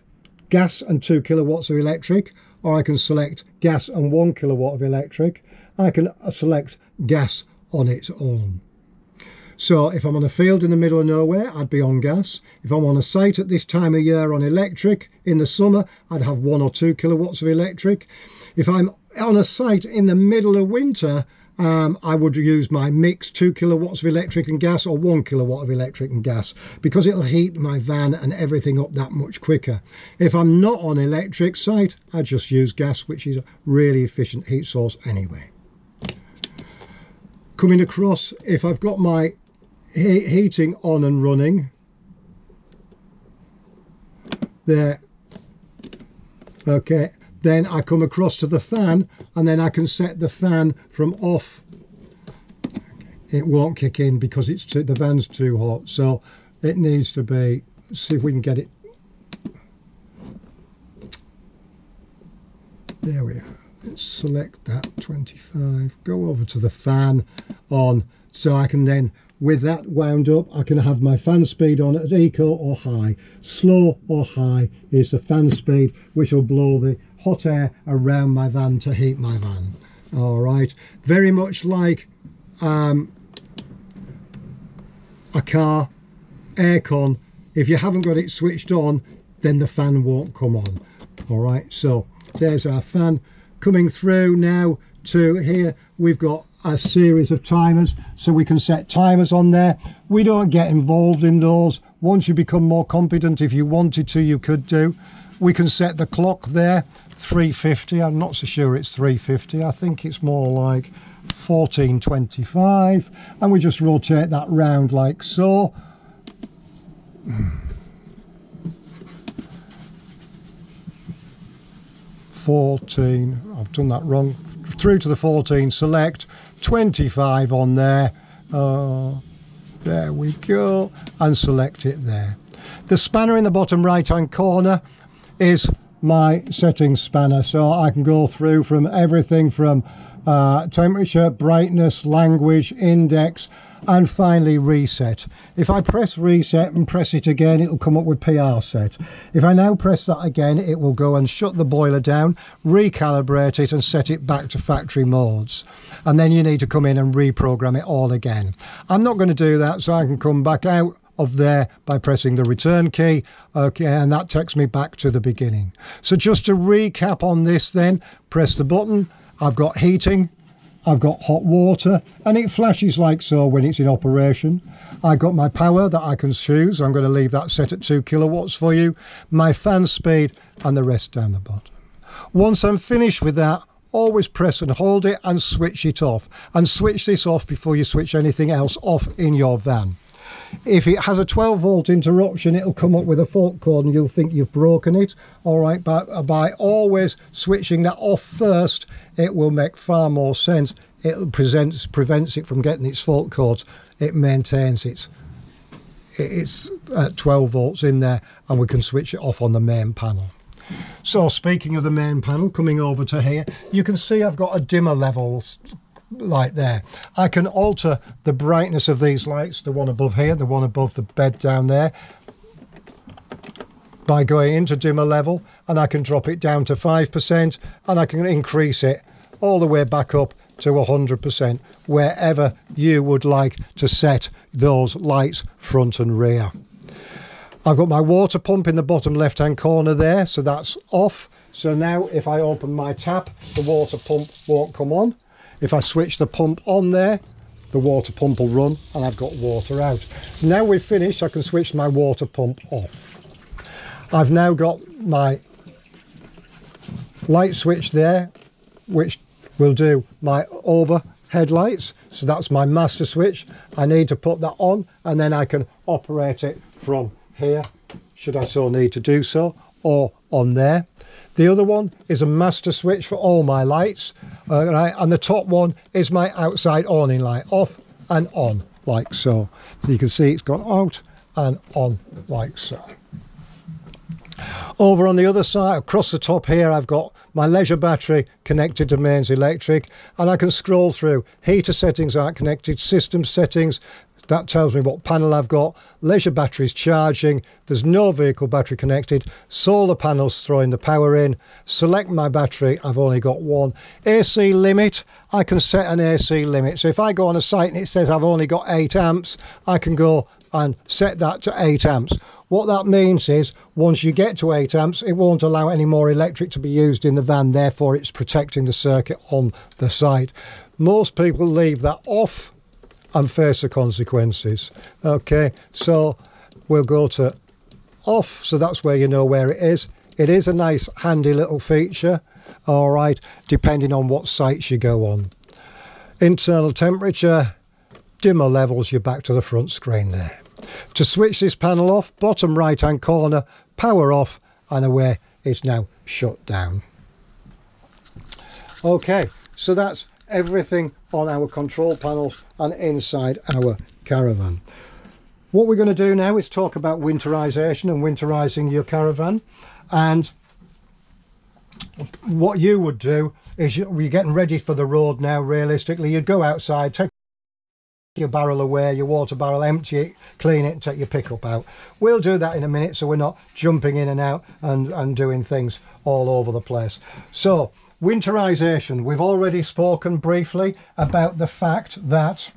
A: gas and 2 kilowatts of electric, or I can select gas and 1 kilowatt of electric. I can select gas on its own. So if I'm on a field in the middle of nowhere, I'd be on gas. If I'm on a site at this time of year on electric, in the summer, I'd have 1 or 2 kilowatts of electric. If I'm on a site in the middle of winter, I would use my mix, 2 kilowatts of electric and gas, or 1 kilowatt of electric and gas, because it'll heat my van and everything up that much quicker. If I'm not on electric site, I just use gas, which is a really efficient heat source anyway. Coming across, if I've got my heating on and running there, okay, then I come across to the fan, and then I can set the fan from off. It won't kick in because it's the van's too hot, so it needs to be, see if we can get it. There we are. Let's select that 25, go over to the fan on, so I can then, with that wound up, I can have my fan speed on at eco or high. Slow or high is the fan speed, which will blow the hot air around my van to heat my van. All right, very much like a car aircon. If you haven't got it switched on, then the fan won't come on. All right, so there's our fan coming through now to here. We've got a series of timers, so we can set timers on there. We don't get involved in those. Once you become more competent, if you wanted to, you could do. we can set the clock there 350. I'm not so sure it's 350. I think it's more like 1425, and we just rotate that round like so. 14, I've done that wrong, through to the 14, select 25 on there. There we go, and select it there. The spanner in the bottom right hand corner is my settings spanner, so I can go through from everything from temperature, brightness, language, index, and finally reset. If I press reset and press it again, it'll come up with PR set. If I now press that again, it will go and shut the boiler down, recalibrate it and set it back to factory modes. And then you need to come in and reprogram it all again. I'm not going to do that, so I can come back out of there by pressing the return key. Okay, and that takes me back to the beginning. So just to recap on this then, press the button. I've got heating, I've got hot water, and it flashes like so when it's in operation. I've got my power that I can choose. I'm going to leave that set at 2 kilowatts for you. My fan speed and the rest down the bottom. Once I'm finished with that, always press and hold it and switch it off. And switch this off before you switch anything else off in your van. If it has a 12 volt interruption, it'll come up with a fault code and you'll think you've broken it. All right, but by always switching that off first, it will make far more sense. It prevents it from getting its fault codes. It maintains it's at 12 volts in there, and we can switch it off on the main panel. So speaking of the main panel, coming over to here, you can see I've got a dimmer level light there. I can alter the brightness of these lights, the one above here, the one above the bed down there, by going into dimmer level, and I can drop it down to 5%, and I can increase it all the way back up to 100%, wherever you would like to set those lights front and rear. I've got my water pump in the bottom left hand corner there, so that's off. So now if I open my tap, the water pump won't come on. If I switch the pump on there, the water pump will run and I've got water out. Now we've finished, I can switch my water pump off. I've now got my light switch there, which will do my overhead lights. So that's my master switch. I need to put that on and then I can operate it from here, should I so need to do so, or on there. The other one is a master switch for all my lights, and the top one is my outside awning light, off and on like so. So you can see it's gone out and on like so. Over on the other side, across the top here, I've got my leisure battery connected to mains electric, and I can scroll through. Heater settings aren't connected, system settings, that tells me what panel I've got. Leisure batteries charging, there's no vehicle battery connected. Solar panels throwing the power in. Select my battery, I've only got one. AC limit, I can set an AC limit. So if I go on a site and it says I've only got 8 amps, I can go and set that to 8 amps. What that means is once you get to 8 amps, it won't allow any more electric to be used in the van, therefore it's protecting the circuit on the site. Most people leave that off and face the consequences. Okay, so we'll go to off, so that's where you know where it is. It is a nice handy little feature, all right, depending on what sites you go on. Internal temperature, dimmer levels, you're back to the front screen there. To switch this panel off, bottom right hand corner, power off, and away it's now shut down. Okay, so that's everything on our control panels and inside our caravan. What we're going to do now is talk about winterization and winterizing your caravan. And what you would do is you're getting ready for the road now. Realistically, you'd go outside, take your barrel away, your water barrel, empty it, clean it and take your pickup out. We'll do that in a minute, so we're not jumping in and out and doing things all over the place. So winterization, we've already spoken briefly about the fact that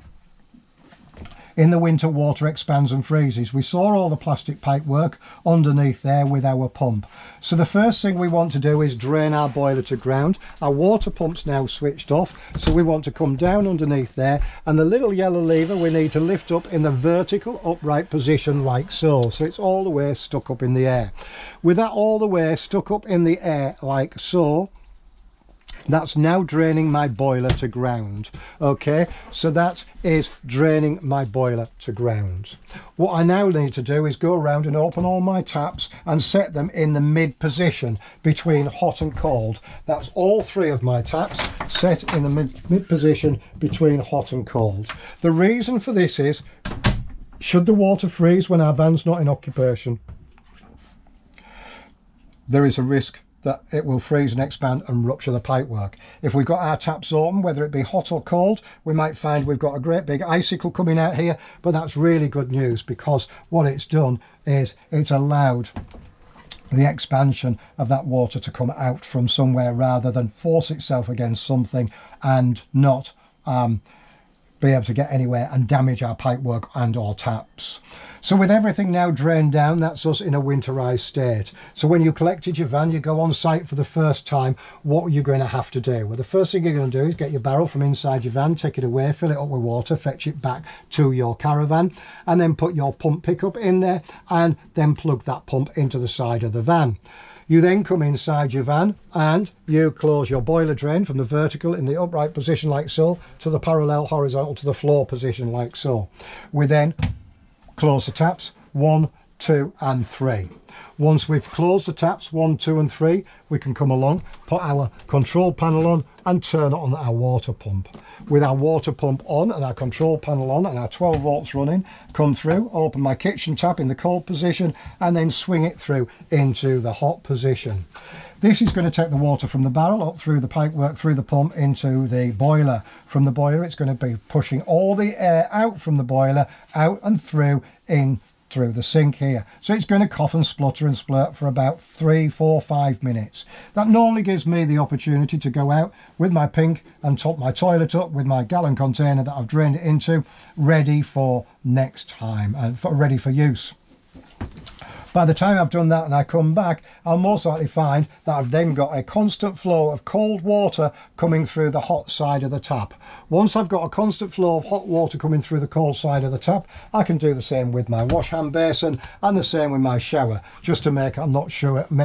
A: In the winter, water expands and freezes. We saw all the plastic pipe work underneath there with our pump. So the first thing we want to do is drain our boiler to ground. Our water pump's now switched off, so we want to come down underneath there, and the little yellow lever we need to lift up in the vertical upright position like so. So it's all the way stuck up in the air. With that all the way stuck up in the air like so, that's now draining my boiler to ground. Okay, so that is draining my boiler to ground. What I now need to do is go around and open all my taps and set them in the mid position between hot and cold. That's all three of my taps set in the mid position between hot and cold. The reason for this is, should the water freeze when our van's not in occupation, there is a risk that it will freeze and expand and rupture the pipework. If we've got our taps open, whether it be hot or cold, we might find we've got a great big icicle coming out here, but that's really good news, because what it's done is it's allowed the expansion of that water to come out from somewhere rather than force itself against something and not be able to get anywhere and damage our pipework and or taps. So with everything now drained down, that's us in a winterized state. So when you collected your van, you go on site for the first time, what are you going to have to do? Well, the first thing you're going to do is get your barrel from inside your van, take it away, fill it up with water, fetch it back to your caravan, and then put your pump pickup in there and then plug that pump into the side of the van. You then come inside your van and you close your boiler drain from the vertical in the upright position like so to the parallel horizontal to the floor position like so. We then close the taps 1, 2 and 3. Once we've closed the taps 1, 2 and 3, we can come along, put our control panel on and turn on our water pump. With our water pump on and our control panel on and our 12 volts running, come through, open my kitchen tap in the cold position and then swing it through into the hot position. This is going to take the water from the barrel up through the pipework, through the pump into the boiler. From the boiler, it's going to be pushing all the air out from the boiler, out and through in through the sink here. So it's going to cough and splutter and splurt for about 3, 4, 5 minutes. That normally gives me the opportunity to go out with my pink and top my toilet up with my gallon container that I've drained it into, ready for next time and ready for use. By the time I've done that and I come back, I'll most likely find that I've then got a constant flow of cold water coming through the hot side of the tap. Once I've got a constant flow of hot water coming through the cold side of the tap, I can do the same with my wash hand basin and the same with my shower, just to make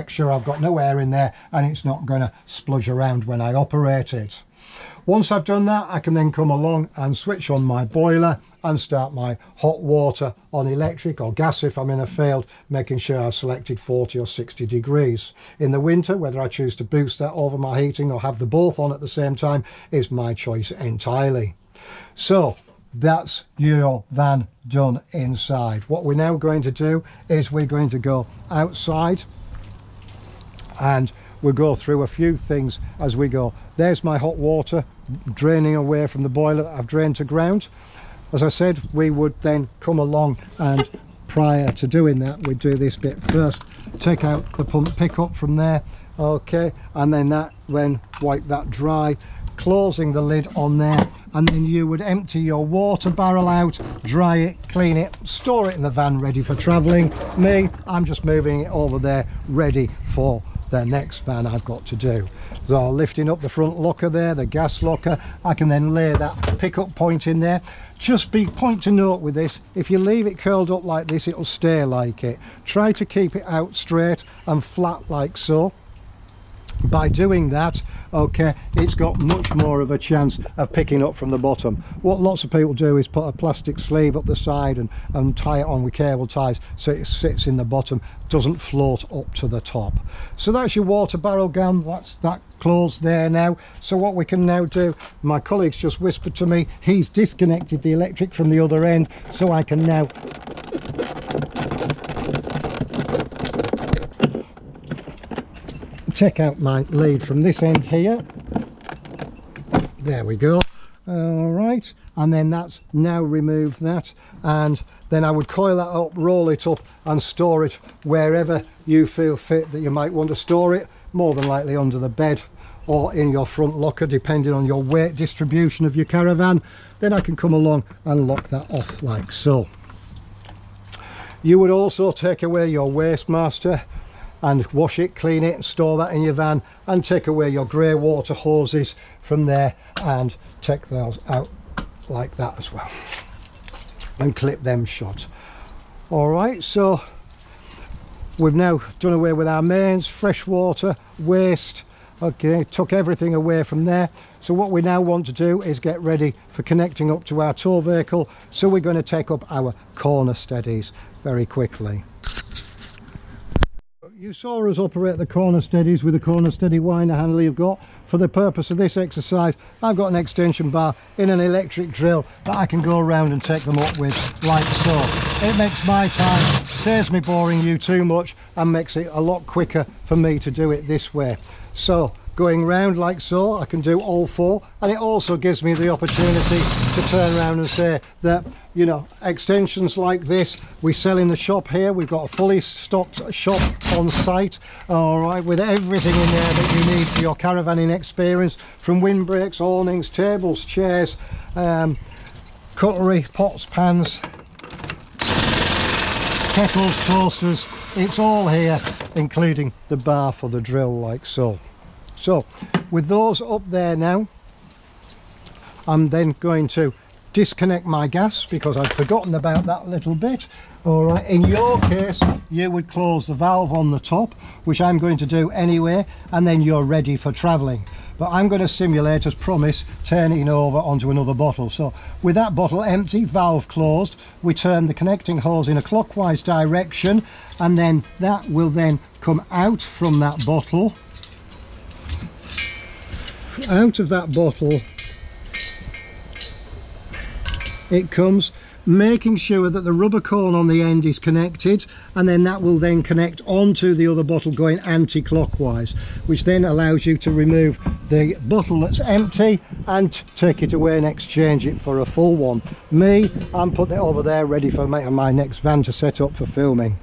A: sure I've got no air in there and it's not going to spludge around when I operate it. Once I've done that, I can then come along and switch on my boiler and start my hot water on electric or gas if I'm in a field, making sure I've selected 40 or 60 degrees. In the winter, whether I choose to boost that over my heating or have the both on at the same time is my choice entirely. So that's your van done inside. What we're now going to do is we're going to go outside and we'll go through a few things as we go. There's my hot water draining away from the boiler that I've drained to ground. As I said, we would then come along and prior to doing that, we'd do this bit first, take out the pump pickup from there, okay, and then wipe that dry, closing the lid on there, and then you would empty your water barrel out, dry it, clean it, store it in the van ready for travelling. Me, I'm just moving it over there ready for the next van I've got to do. So lifting up the front locker there, the gas locker, I can then lay that pickup point in there. Just be point to note with this, if you leave it curled up like this, it'll stay like it. Try to keep it out straight and flat like so. By doing that, okay, it's got much more of a chance of picking up from the bottom. What lots of people do is put a plastic sleeve up the side and tie it on with cable ties so it sits in the bottom, doesn't float up to the top. So that's your water barrel gun, that's that closed there now. So what we can now do, my colleague's just whispered to me, he's disconnected the electric from the other end, so I can now check out my lead from this end here. There we go. All right, and then that's now removed that, and then I would coil that up, roll it up and store it wherever you feel fit that you might want to store it. more than likely under the bed or in your front locker, depending on your weight distribution of your caravan, then I can come along and lock that off like so. You would also take away your waste master and wash it, clean it, and store that in your van, and take away your grey water hoses from there and take those out like that as well, and clip them shut. All right, so we've now done away with our mains, fresh water, waste. Okay, took everything away from there. So what we now want to do is get ready for connecting up to our tow vehicle. So we're going to take up our corner steadies very quickly. You saw us operate the corner steadies with the corner steady winder handle you've got. For the purpose of this exercise, I've got an extension bar in an electric drill that I can go around and take them up with like so. It makes my time, saves me boring you too much, and makes it a lot quicker for me to do it this way. So going round like so, I can do all four, and it also gives me the opportunity to turn around and say that, you know, extensions like this we sell in the shop here. We've got a fully stocked shop on site, all right, with everything in there that you need for your caravanning experience, from windbreaks, awnings, tables, chairs, cutlery, pots, pans, kettles, toasters. It's all here, including the bar for the drill like so. So with those up there now, I'm then going to disconnect my gas because I'd forgotten about that little bit. All right, in your case you would close the valve on the top, which I'm going to do anyway, and then you're ready for traveling. But I'm going to simulate, as promised, turning over onto another bottle. So with that bottle empty, valve closed, we turn the connecting hose in a clockwise direction, and then that will then come out from that bottle. Out of that bottle it comes, making sure that the rubber cone on the end is connected, and then that will then connect onto the other bottle going anti-clockwise, which then allows you to remove the bottle that's empty and take it away and exchange it for a full one. Me, I'm putting it over there ready for my next van to set up for filming.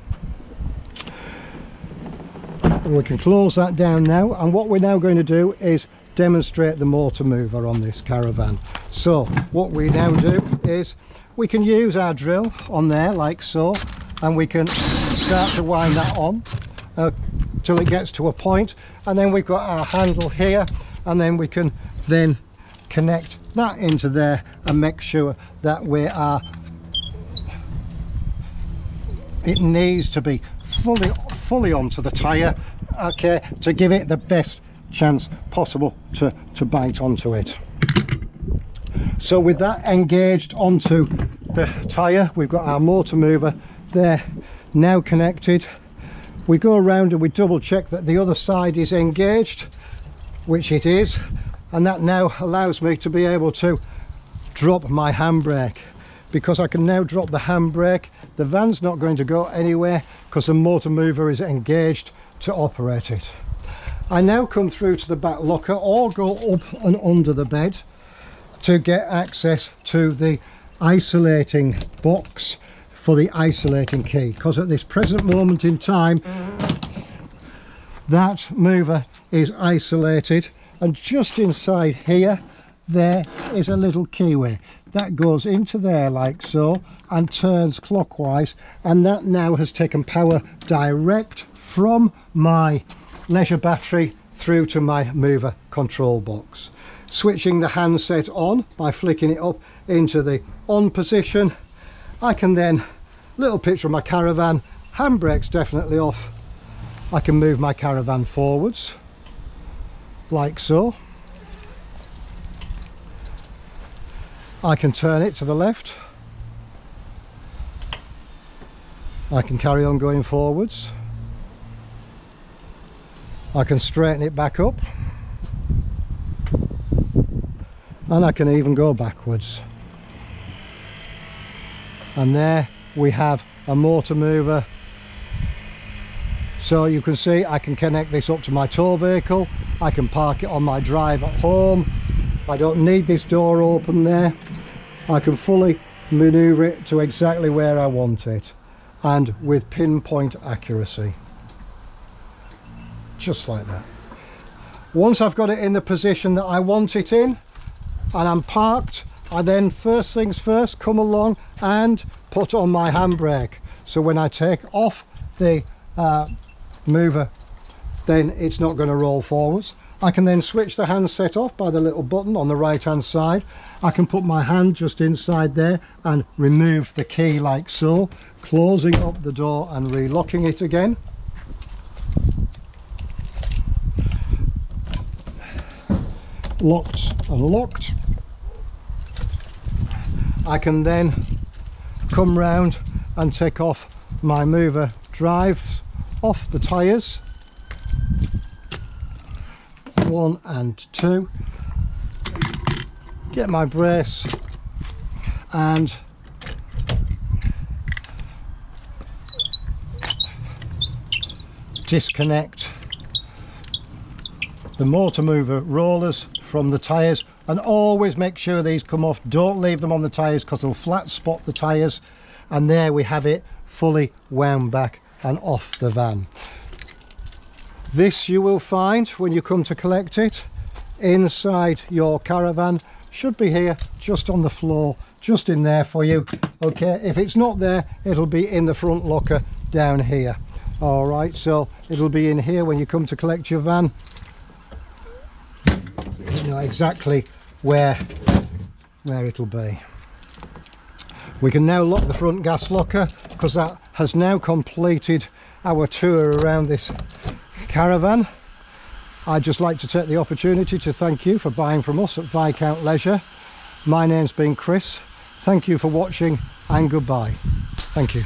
A: And we can close that down now, and what we're now going to do is demonstrate the motor mover on this caravan. So what we now do is we can use our drill on there like so, and we can start to wind that on till it gets to a point, and then we've got our handle here, and then we can then connect that into there and make sure that we are, it needs to be fully onto the tyre, okay, to give it the best chance possible to bite onto it. So with that engaged onto the tyre, we've got our motor mover there now connected. We go around and we double check that the other side is engaged, which it is, and that now allows me to be able to drop my handbrake. Because I can now drop the handbrake, the van's not going to go anywhere because the motor mover is engaged to operate it. I now come through to the back locker or go up and under the bed to get access to the isolating box for the isolating key, because at this present moment in time that mover is isolated, and just inside here there is a little keyway that goes into there like so and turns clockwise, and that now has taken power direct from my Leisure battery through to my mover control box. Switching the handset on by flicking it up into the on position, I can then, little picture of my caravan, handbrake's definitely off, I can move my caravan forwards like so. I can turn it to the left, I can carry on going forwards, I can straighten it back up, and I can even go backwards. And there we have a motor mover. So you can see I can connect this up to my tow vehicle, I can park it on my drive at home, I don't need this door open there, I can fully maneuver it to exactly where I want it, and with pinpoint accuracy. Just like that. Once I've got it in the position that I want it in and I'm parked, I then, first things first, come along and put on my handbrake. So when I take off the mover, then it's not going to roll forwards. I can then switch the handset off by the little button on the right hand side. I can put my hand just inside there and remove the key like so, closing up the door and relocking it again. Locked and locked. I can then come round and take off my mover drives off the tyres, 1 and 2, get my brace and disconnect the motor mover rollers from the tyres, and always make sure these come off. Don't leave them on the tyres because they'll flat spot the tyres. And there we have it, fully wound back and off the van. This you will find when you come to collect it inside your caravan. Should be here just on the floor, just in there for you. Okay, if it's not there, it'll be in the front locker down here. All right, so it'll be in here when you come to collect your van. You know exactly where it'll be. We can now lock the front gas locker because that has now completed our tour around this caravan. I'd just like to take the opportunity to thank you for buying from us at Viscount Leisure. My name's been Chris. Thank you for watching and goodbye. Thank you.